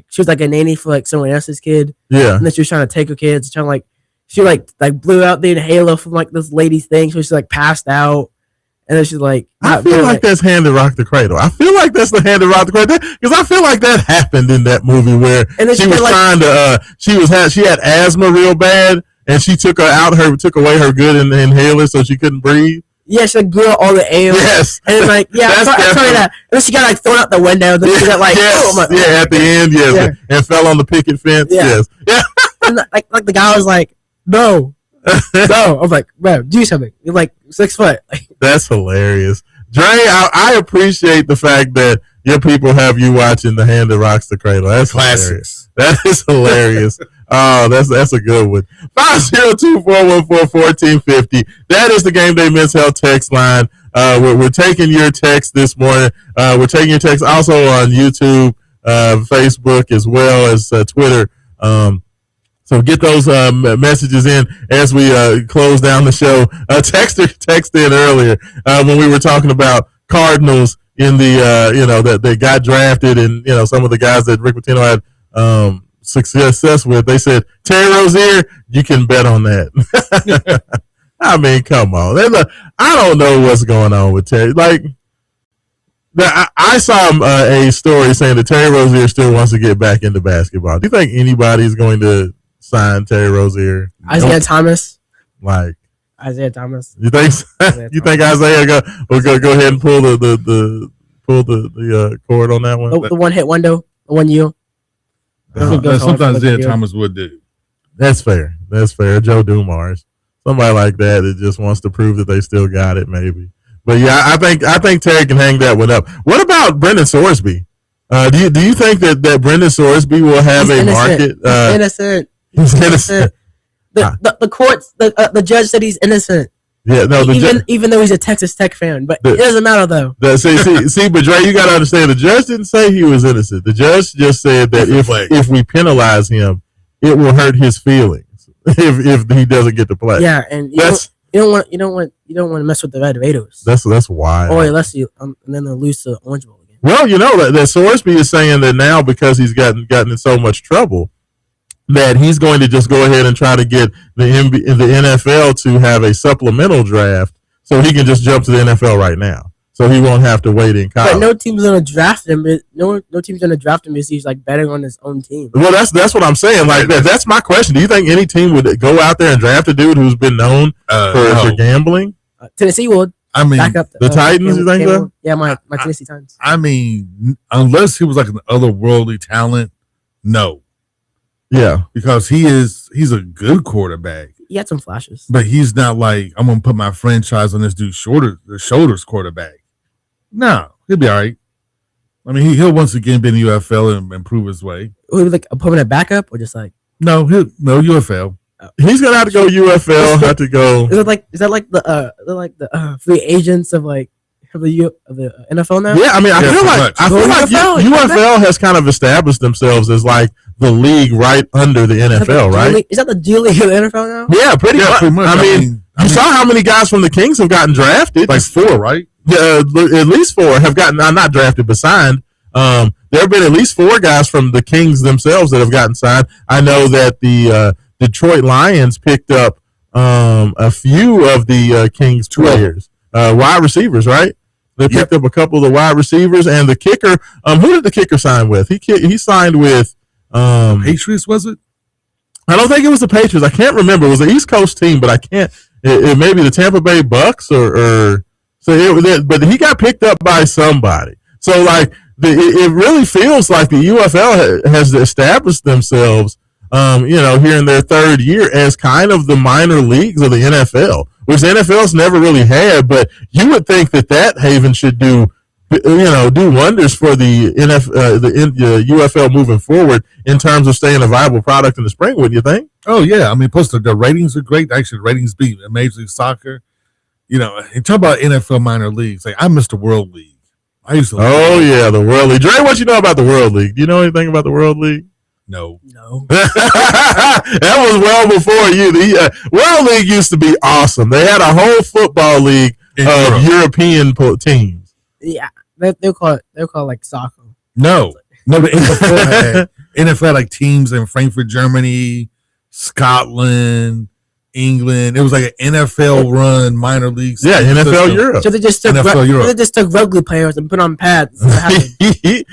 she was like a nanny for like someone else's kid. Yeah. And then she was trying to take her kids, she blew out the inhaler from like this lady's thing, so she's like passed out. And then she's like, I feel like that's Hand That Rock the Cradle. I feel like that's the Hand That Rock the Cradle because I feel like that happened in that movie where she was trying to. She had asthma real bad, and she took away her good inhaler so she couldn't breathe. Yeah, she like blew out all the air. Yes, and then like I tried that. And then she got like thrown out the window. Then she got like at the end, yes, and fell on the picket fence. Yeah. Yes, yeah. And like the guy was like, no. No, I was like, bro, do something. You're like 6 foot. That's hilarious. Dre, I appreciate the fact that your people have you watching The Hand That Rocks the Cradle. That's classics. Hilarious. That is hilarious. Oh, that's a good one. 502-414-1450. That is the Game Day Men's Health text line. We're taking your text this morning. We're taking your text also on YouTube, Facebook, as well as Twitter. So get those messages in as we close down the show. Texter texted in earlier when we were talking about Cardinals in the that they got drafted, and some of the guys that Rick Pitino had success with. They said Terry Rozier, you can bet on that. I mean, come on. I don't know what's going on with Terry. Like, I saw a story saying that Terry Rozier still wants to get back into basketball. Do you think anybody's going to sign Terry Rozier? Isaiah Thomas. Like Isaiah Thomas. You think? You think Isaiah will go ahead and pull the cord on that one? The one hit window, the 1 year. Sometimes Isaiah Thomas would do. That's fair. Joe Dumars, somebody like that just wants to prove that they still got it, maybe. But yeah, I think Terry can hang that one up. What about Brendan Sorsby? Do you think that Brendan Sorsby will have a market? Innocent. He's innocent. The courts, the judge said he's innocent. Yeah, no. Even though he's a Texas Tech fan, but it doesn't matter though. See, but Dre, you got to understand. The judge didn't say he was innocent. The judge just said that if we penalize him, it will hurt his feelings if he doesn't get to play. Yeah, and you don't want to mess with the Red Raiders. That's why. Or unless and then they'll lose to Orange Bowl again. Well, that Sorsby is saying that now because he's gotten in so much trouble, that he's going to just go ahead and try to get the NFL to have a supplemental draft so he can just jump to the NFL right now. So he won't have to wait in college. But no team's going to draft him. No team's going to draft him because he's like betting on his own team. Well, that's what I'm saying. Like that's my question. Do you think any team would go out there and draft a dude who's been known for gambling? Tennessee would. I mean, back up the Titans, you think so? Yeah, my Tennessee Titans. I mean, unless he was like an otherworldly talent, no. Yeah, because he's a good quarterback. He had some flashes, but he's not like I'm gonna put my franchise on this dude's shoulders quarterback. No, he'll be all right. I mean, he'll once again be in the UFL and improve his way. Would he like a permanent backup or just like no UFL? He's gonna have to go UFL. Have to go. Is that like the free agents of like the NFL now? Yeah, I mean, I feel like UFL has kind of established themselves as like the league right under the NFL, right? Is that the G League of the NFL now? Yeah, pretty much. I mean, you saw how many guys from the Kings have gotten drafted? Like 4, right? Yeah, at least 4 have gotten not drafted but signed. There have been at least 4 guys from the Kings themselves that have gotten signed. I know that the Detroit Lions picked up a few of the Kings players, wide receivers, right? They picked up a couple of the wide receivers and the kicker. Who did the kicker sign with? He signed with Patriots, was it? I don't think it was the Patriots. I can't remember. It was an East Coast team, but I can't. It may be the Tampa Bay Bucks or so. But he got picked up by somebody. So like it really feels like the UFL has established themselves, here in their third year as kind of the minor leagues of the NFL, which the NFL's never really had. But you would think that haven should do wonders for the UFL moving forward in terms of staying a viable product in the spring. Wouldn't you think? Oh yeah, I mean, plus the ratings are great. Actually, the ratings beat Major League Soccer. And talk about NFL minor leagues. Like I missed the World League. I used to. Oh yeah, the World League. Dre, what you know about the World League? Do you know anything about the World League? No. That was well before you. The World League used to be awesome. They had a whole football league of European teams. Yeah, they'll call it like soccer. No, the NFL had like teams in Frankfurt, Germany, Scotland, England. It was like an NFL run minor league. Yeah, NFL Europe. So they just took rugby players and put on pads. It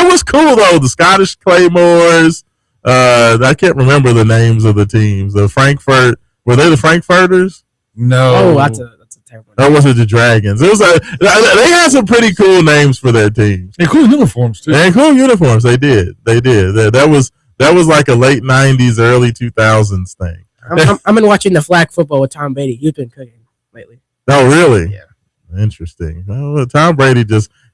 was cool though. The Scottish Claymores. I can't remember the names of the teams. The Frankfurt, were they the Frankfurters? No. Oh, that's a terrible name. Or was it the Dragons? It was they had some pretty cool names for their teams. And cool uniforms too. And cool uniforms. They did. That was like a late 90s, early 2000s thing. I've been watching the flag football with Tom Brady. He's been cooking lately. Oh, really? Yeah. Interesting. Well, Tom Brady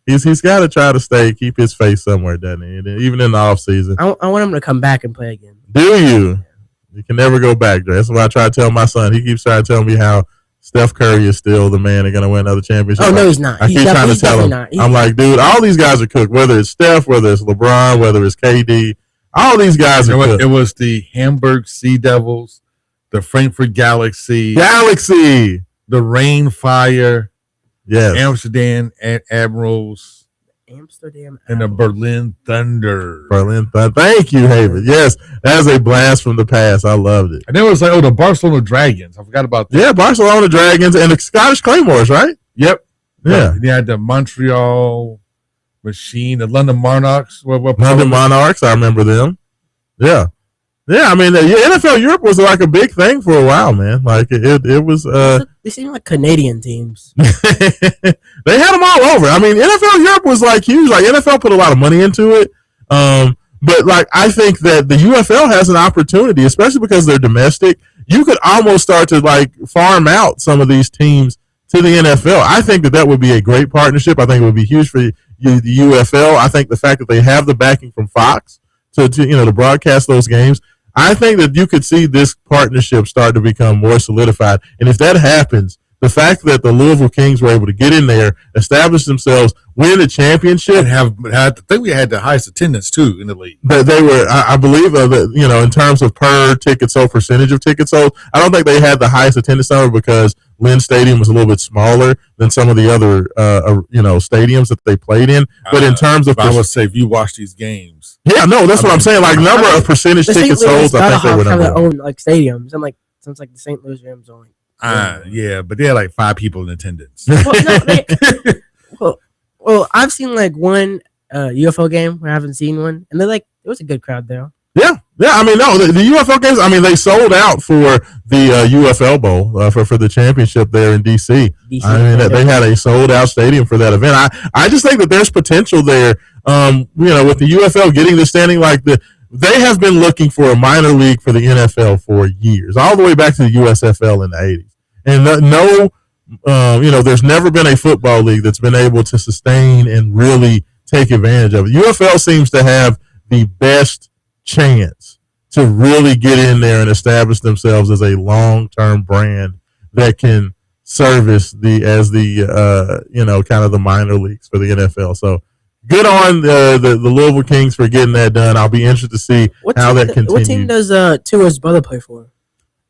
he's got to try to keep his face somewhere, doesn't he? Even in the off season. I want him to come back and play again. Do you? You can never go back, Dre. That's what I try to tell my son. He keeps trying to tell me how Steph Curry is still the man and going to win another championship. Oh, no, he's not. I keep trying to tell him. I'm like, dude, all these guys are cooked. Whether it's Steph, whether it's LeBron, whether it's KD, all these guys are cooked. It was the Hamburg Sea Devils, the Frankfurt Galaxy, the Rain Fire, yes, Amsterdam Admirals, and the Berlin Thunder. Thank you, Haven. Yes, that was a blast from the past. I loved it. And then it was like, the Barcelona Dragons. I forgot about that. Yeah, Barcelona Dragons and the Scottish Claymores, right? Yep. Yeah. They had the Montreal Machine, the London Monarchs. London Monarchs, I remember them. Yeah. Yeah, I mean, NFL Europe was like a big thing for a while, man. Like it was. They seem like Canadian teams. They had them all over. I mean, NFL Europe was like huge. Like NFL put a lot of money into it. But like I think that the UFL has an opportunity, especially because they're domestic. You could almost start to like farm out some of these teams to the NFL. I think that would be a great partnership. I think it would be huge for the UFL. I think the fact that they have the backing from Fox to broadcast those games. I think that you could see this partnership start to become more solidified. And if that happens, the fact that the Louisville Kings were able to get in there, establish themselves, win a championship, and I think we had the highest attendance too in the league. But they were, I believe, in terms of per ticket sold, percentage of tickets sold, I don't think they had the highest attendance number because Lynn Stadium was a little bit smaller than some of the other, stadiums that they played in. But in terms of, I would say if you watch these games, yeah, no, that's what I'm saying. Like number of percentage tickets sold, I think they were number one. Own like stadiums, and like sounds like the St. Louis Rams only. Yeah, but they had like 5 people in attendance. Well, I've seen like one UFL game where I haven't seen one, and they're like, it was a good crowd there. Yeah. I mean, no, the UFL games. I mean, they sold out for the UFL Bowl for the championship there in DC. I mean, they had a sold out stadium for that event. I just think that there's potential there. With the UFL getting the standing they have been looking for a minor league for the NFL for years, all the way back to the USFL in the 80s. And there's never been a football league that's been able to sustain and really take advantage of it. UFL seems to have the best chance to really get in there and establish themselves as a long-term brand that can service kind of the minor leagues for the NFL. So good on the Louisville Kings for getting that done. I'll be interested to see how that continues. What team does Tua's brother play for?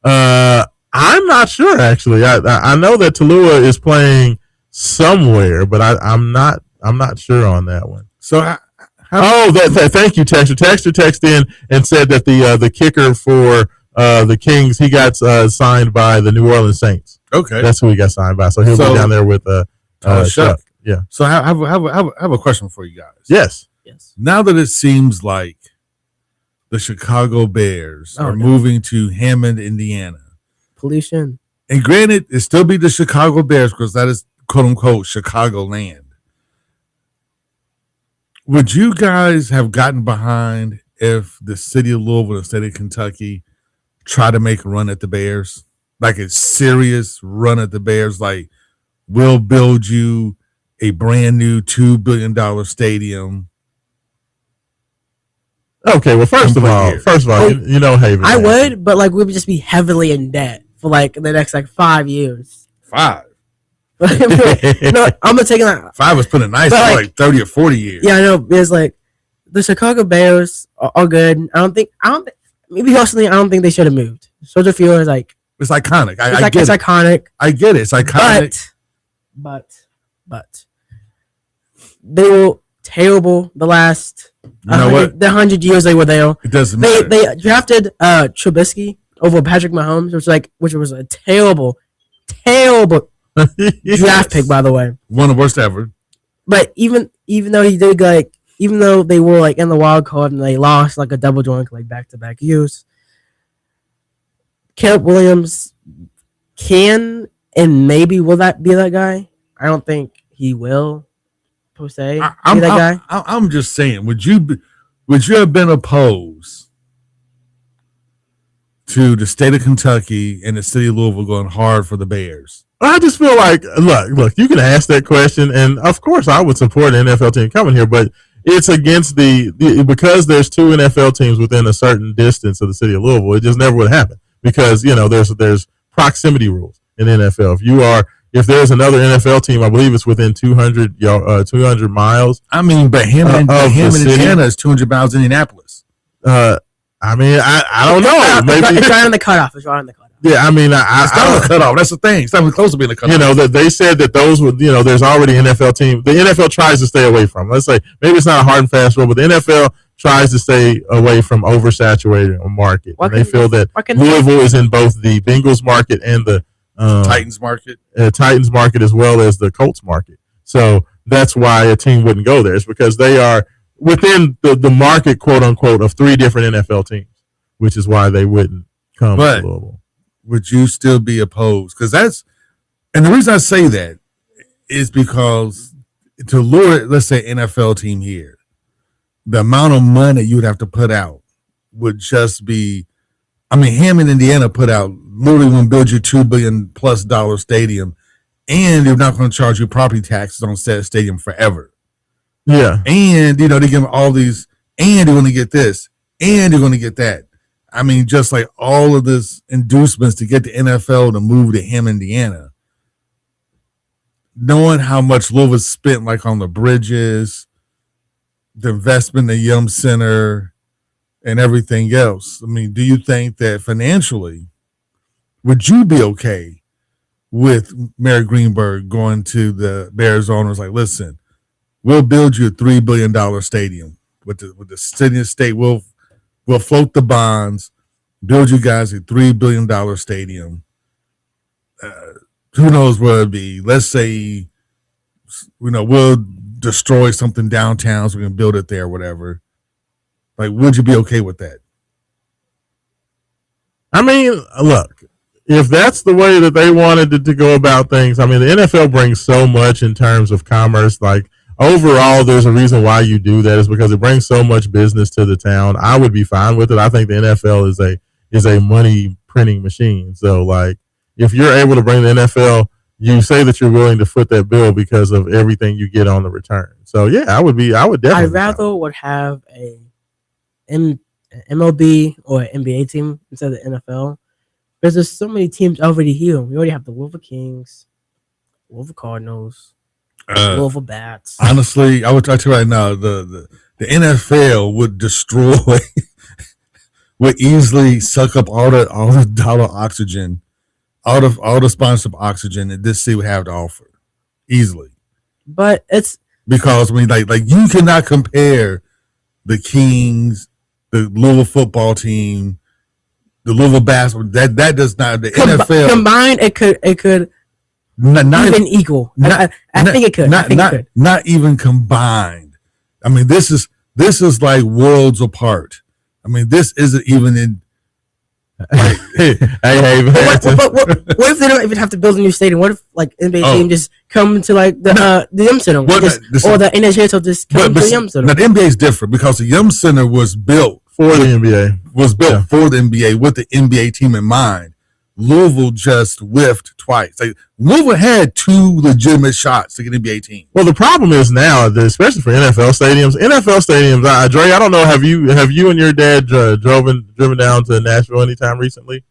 I'm not sure actually. I know that Tallulah is playing somewhere, but I'm not sure on that one. So thank you, Texter. Texter texted in and said that the kicker for the Kings, he got signed by the New Orleans Saints. Okay, that's who he got signed by. So he'll be down there with Chuck. Yeah. So I have a question for you guys. Yes. Now that it seems like the Chicago Bears Oh, are no. moving to Hammond, Indiana. Pollution. And granted, it still be the Chicago Bears because that is quote unquote Chicago land. Would you guys have gotten behind if the city of Louisville and the state of Kentucky try to make a run at the Bears? Like a serious run at the Bears, like we'll build you a brand new $2 billion stadium. Okay, well, first of all, you know, Haven. I would, but like we would just be heavily in debt for like the next like 5 years. 5. No, I'm gonna take that. 5 was putting nice for like 30 or 40 years. Yeah, I know. It's like the Chicago Bears are good. I don't think. Maybe personally, I don't think they should have moved. Soldier Field is like it's iconic. It's iconic. I get it. It's iconic. But they were terrible the last know what? the 100 years they were there. It doesn't matter. They drafted Trubisky over Patrick Mahomes, which was a terrible draft pick, by the way. One of the worst ever. But even though he did even though they were like in the wild card and they lost like a double joint like back-to-back years, Caleb Williams can and maybe will that be that guy. I don't think he will per se be that guy. I'm just saying, would you have been opposed to the state of Kentucky and the city of Louisville going hard for the Bears? I just feel like, look, you can ask that question, and of course I would support an NFL team coming here, but it's against because there's 2 NFL teams within a certain distance of the city of Louisville. It just never would happen because there's proximity rules in the NFL. If there's another NFL team, I believe it's within 200 miles. I mean, but Hammond, Indiana is 200 miles Indianapolis. I don't know. Maybe it's right on the cutoff. It's right on the cutoff. Yeah, I mean, it's not on the cutoff. That's the thing. It's not even close to being the cutoff. That they said that those would, there's already an NFL team. The NFL tries to stay away from. Let's say maybe it's not a hard and fast rule, but the NFL tries to stay away from oversaturating a market. And they feel that Louisville is in both the Bengals market and the Titans market, as well as the Colts market. So that's why a team wouldn't go there. It's because they are within the market, quote unquote, of 3 different NFL teams, which is why they wouldn't come to Louisville. Would you still be opposed? Because and the reason I say that is because to lure, let's say, NFL team here, the amount of money you would have to put out would just be, I mean, Hammond, Indiana put out literally going to build you $2 billion plus stadium, and they're not going to charge you property taxes on said stadium forever. Yeah. And, they give them all these, and you're going to get this, and you're going to get that. I mean, just like all of this inducements to get the NFL to move to Hammond, Indiana. Knowing how much Louisville spent like on the bridges, the investment in the Yum Center, and everything else. I mean, do you think that financially, would you be okay with Mayor Greenberg going to the Bears owners like, listen, we'll build you a $3 billion stadium with the city and state. We'll float the bonds, build you guys a $3 billion stadium. Who knows what it'd be? Let's say, we'll destroy something downtown so we can build it there, whatever. Like, would you be okay with that? I mean, look, if that's the way that they wanted to go about things, I mean, the NFL brings so much in terms of commerce. Like, overall, there's a reason why you do that is because it brings so much business to the town. I would be fine with it. I think the NFL is a money printing machine. So, like, if you're able to bring the NFL, you say that you're willing to foot that bill because of everything you get on the return. So, yeah, I would definitely. I'd rather would have a MLB or an NBA team instead of the NFL. Because there's so many teams already here. We already have the Louisville Kings, Louisville Cardinals, Louisville Bats. Honestly, I would tell you right now, the NFL would destroy, would easily suck up all the dollar oxygen, all the sponsorship oxygen that this city would have to offer, easily. But it's because I mean, like you cannot compare the Kings, the Louisville football team, the Louisville basketball. That does not the NFL combined. It could not even equal. I think it could. Not even combined. I mean, this is like worlds apart. I mean, this isn't even in. Hey, Harrington. What if they don't even have to build a new stadium? What if like NBA team just come to like the Yum Center, or the NHL just come to the Yum Center? Now the NBA is different because the Yum Center was built for the NBA. For the NBA with the NBA team in mind. Louisville just whiffed twice. Like Louisville had 2 legitimate shots to get an NBA team. Well, the problem is now, especially for NFL stadiums. Dre, I don't know. Have you and your dad driven down to Nashville anytime recently?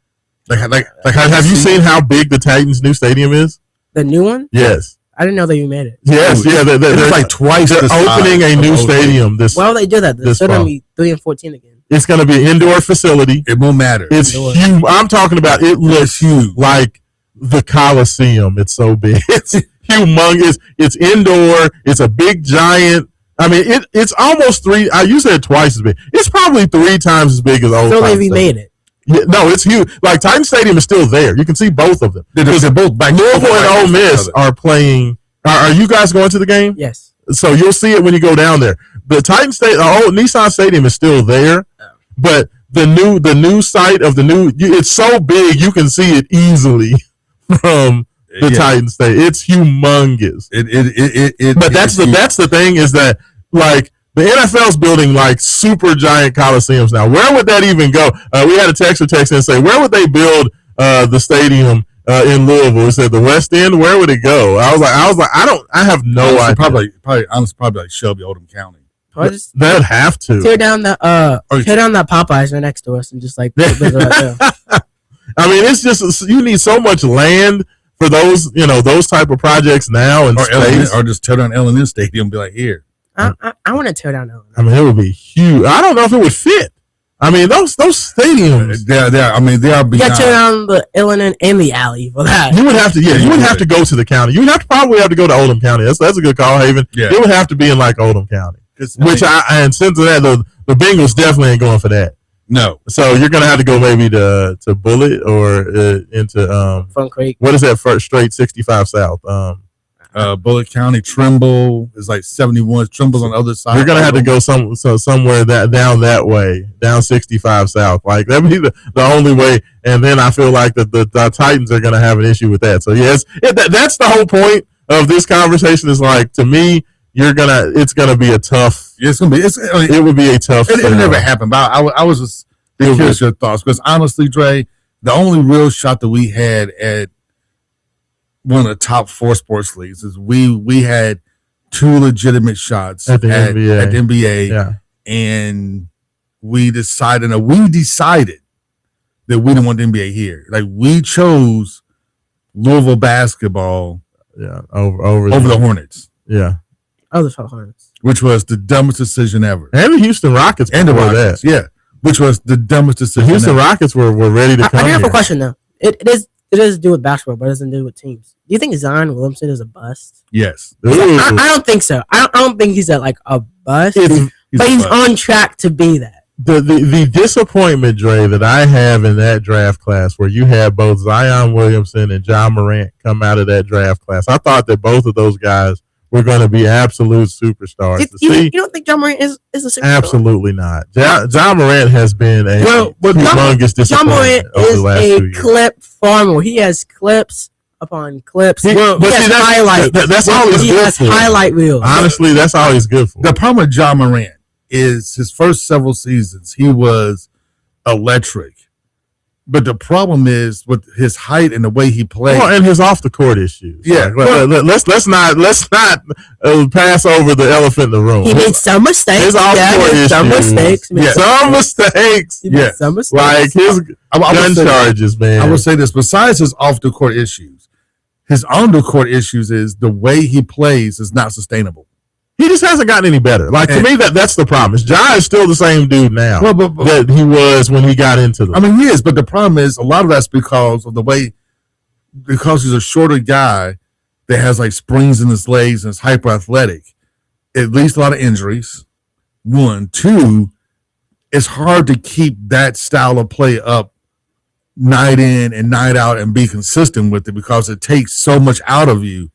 Have you seen how big the Titans' new stadium is? The new one? Yes. I didn't know that you made it. Yes, yeah. They're like twice. They're opening a new stadium. Why would they do that? It's going to be 3-14 again. It's going to be an indoor facility. It won't matter. It's huge. I'm talking about it looks huge, like the Coliseum. It's so big. It's humongous. It's indoor. It's a big giant. I mean, it's almost 3. You said twice as big. It's probably 3 times as big as old. So they remade it. Yeah, no, it's huge. Like Titan Stadium is still there. You can see both of them. They're both back. Louisville and Ole Miss are playing. Are you guys going to the game? Yes. So you'll see it when you go down there. The Titan Stadium, old Nissan Stadium is still there, but the new site of it's so big you can see it easily from the Titan Stadium. It's humongous. But that's the thing is that like the NFL's building like super giant coliseums now. Where would that even go? We had a texter text and say, where would they build the stadium in Louisville? It said the West End. Where would it go? I was like, I have no idea. Probably like Shelby, Oldham County. They'd have to tear down that Popeyes right next to us and just like put it right there. I mean, it's just you need so much land for those type of projects now and or just tear down L&N Stadium and be like, here. I want to tear down L&N. I mean, it would be huge. I don't know if it would fit. I mean, those stadiums. They are beyond. You got to tear down the L&N and the alley for that. You would have to. Yeah, you would have to go to the county. You would probably have to go to Oldham County. That's a good call, Haven. Yeah. It would have to be in like Oldham County. And since of that, the Bengals definitely ain't going for that. No. So you're gonna have to go maybe to Bullitt or into Fun Creek. What is that first straight 65 South? Bullitt County, Trimble is like 71. Trimble's on the other side. You're gonna have to go somewhere down that way, down 65 South. Like that'd be the only way. And then I feel like the Titans are gonna have an issue with that. So yes, that's the whole point of this conversation. Is like to me. It's gonna be a tough. It would be a tough. It never happened. But I was just curious your thoughts because honestly, Dre, the only real shot that we had at one of the top 4 sports leagues is we had 2 legitimate shots at the NBA. Yeah. And we decided that we didn't want the NBA here. Like we chose Louisville basketball. Yeah, over the Hornets. Yeah. Hornets. Which was the dumbest decision ever. And the Houston Rockets. And the Rockets, yeah. Which was the dumbest decision The Houston Rockets were ready to come I have here. a question, though. It does to do with basketball, but it doesn't do with teams. Do you think Zion Williamson is a bust? Yes. I don't think so. I don't think he's a bust. But he's on track to be that. The disappointment, Dre, that I have in that draft class where you had both Zion Williamson and John Morant come out of that draft class, I thought that both of those guys were going to be absolute superstars. You don't think John Morant is a superstar? Absolutely not. John Morant has been a humongous disappointment. John Morant is a clip farmer. He has clips upon clips. He has highlights. That's all he's good for. He has highlight reels. Honestly, that's all he's good for. The problem with John Morant is his first several seasons, he was electric. But the problem is with his height and the way he plays, and his off the court issues. Yeah, let's not pass over the elephant in the room. He made some mistakes. His off court issues. Some mistakes. Some mistakes. Yeah, some mistakes. Like his gun charges, man. I would say this. Besides his off the court issues, his on the court issues is the way he plays is not sustainable. He just hasn't gotten any better. Like to me, that's the problem. John is still the same dude now that he was when he got into them. I mean, he is, but the problem is a lot of that's because of the way, because he's a shorter guy that has like springs in his legs and is hyper athletic. It leads to a lot of injuries. 1, 2, it's hard to keep that style of play up night in and night out and be consistent with it because it takes so much out of you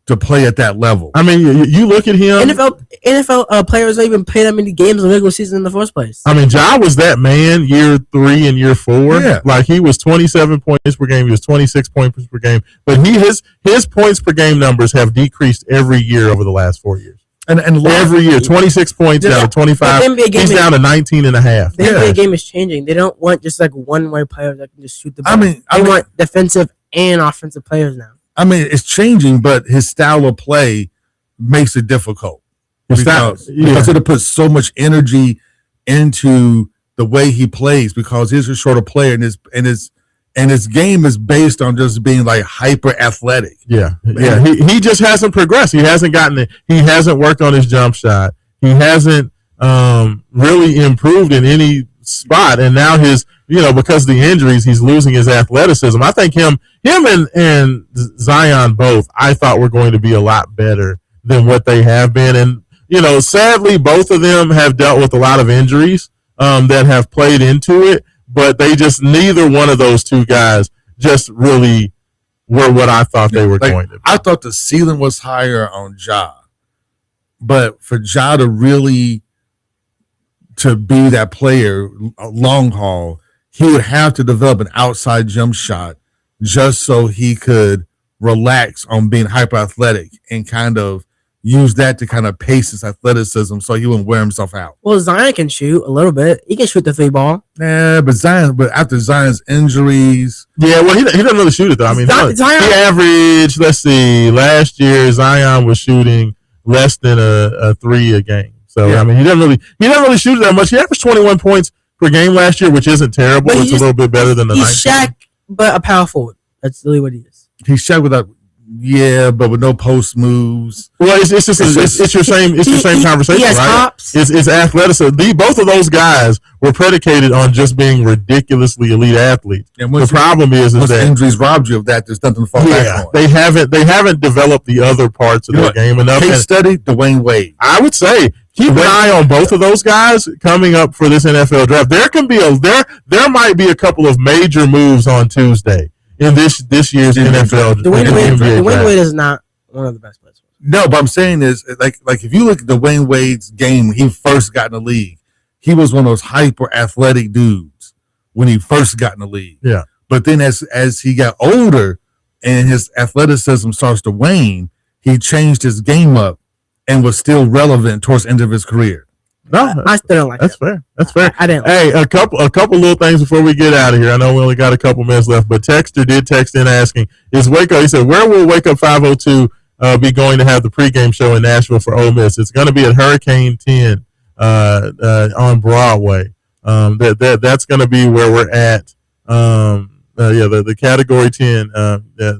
to play at that level. I mean, you look at him. NFL players don't even play that many games in the regular season in the first place. I mean, Ja was that man year 3 and year 4. Yeah. Like he was 27 points per game. He was 26 points per game. But his points per game numbers have decreased every year over the last 4 years. And every year, 26 points down to 25. He's down to 19 and a half. The NBA game is changing. They don't want just like one-way players that can just shoot the ball. They want defensive and offensive players now. I mean, it's changing, but his style of play makes it difficult because it'll put so much energy into the way he plays because he's a shorter player and his game is based on just being like hyper athletic. Yeah. He just hasn't progressed. He hasn't gotten it. He hasn't worked on his jump shot. He hasn't really improved in any spot. And now because of the injuries, he's losing his athleticism. I think him and Zion both, I thought were going to be a lot better than what they have been. And, sadly, both of them have dealt with a lot of injuries that have played into it, but they just, neither one of those two guys just really were what I thought they were going to be. I thought the ceiling was higher on Ja, but for Ja to really to be that player long haul, he would have to develop an outside jump shot just so he could relax on being hyper athletic and kind of use that to kind of pace his athleticism so he wouldn't wear himself out. Well, Zion can shoot a little bit. He can shoot the 3-ball. Yeah, but after Zion's injuries. Yeah, well, he doesn't really shoot it, though. I mean, Zion, he averaged, let's see, last year Zion was shooting less than a 3 a game. So, yeah. I mean, he didn't really shoot it that much. He averaged 21 points per game last year, which isn't terrible. But it's a little bit better than the 19. He's Shaq, but a power forward. That's really what he is. He's Shaq without, but with no post moves. Well, it's your same conversation, right? Hops. It's athleticism. Both of those guys were predicated on just being ridiculously elite athletes. And the problem is that injuries robbed you of that. There's nothing to fall back on. They haven't developed the other parts of their game enough. Case study, Dwayne Wade. I would say keep an eye on both of those guys coming up for this NFL draft. There might be a couple of major moves on Tuesday in this year's NFL. Dwayne Wade is not one of the best players. No, but I'm saying is like if you look at Dwayne Wade's game when he first got in the league, he was one of those hyper athletic dudes when he first got in the league. Yeah. But then as he got older and his athleticism starts to wane, he changed his game up and was still relevant towards the end of his career. No, I still don't like that's that. That's fair. I didn't. Hey, a couple little things before we get out of here. I know we only got a couple minutes left, but Texter did text in asking, is Wake Up? He said, where will Wake Up 502 be going to have the pregame show in Nashville for Ole Miss? It's going to be at Hurricane 10 on Broadway. That's going to be where we're at. The Category 10.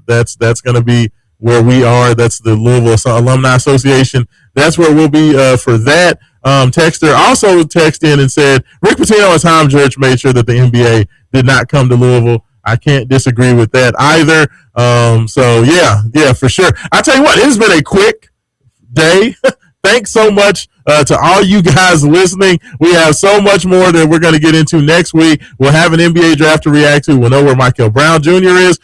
That's going to be where we are. That's the Louisville Alumni Association. That's where we'll be for that. Texter also texted in and said, Rick Pitino and Tom Judge made sure that the NBA did not come to Louisville. I can't disagree with that either. So yeah, for sure. I tell you what, it has been a quick day. Thanks so much to all you guys listening. We have so much more that we're going to get into next week. We'll have an NBA draft to react to. We'll know where Michael Brown Jr. is.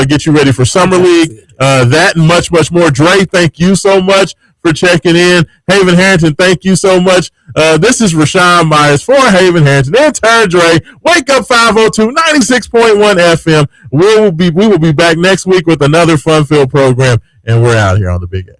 Get you ready for Summer League. That and much, much more. Dre, thank you so much for checking in. Haven Harrington, thank you so much. This is Raashaan Myers for Haven Harrington. And turn Dre. Wake Up 502, 96.1 FM. We will be back next week with another fun-filled program, and we're out here on the Big X.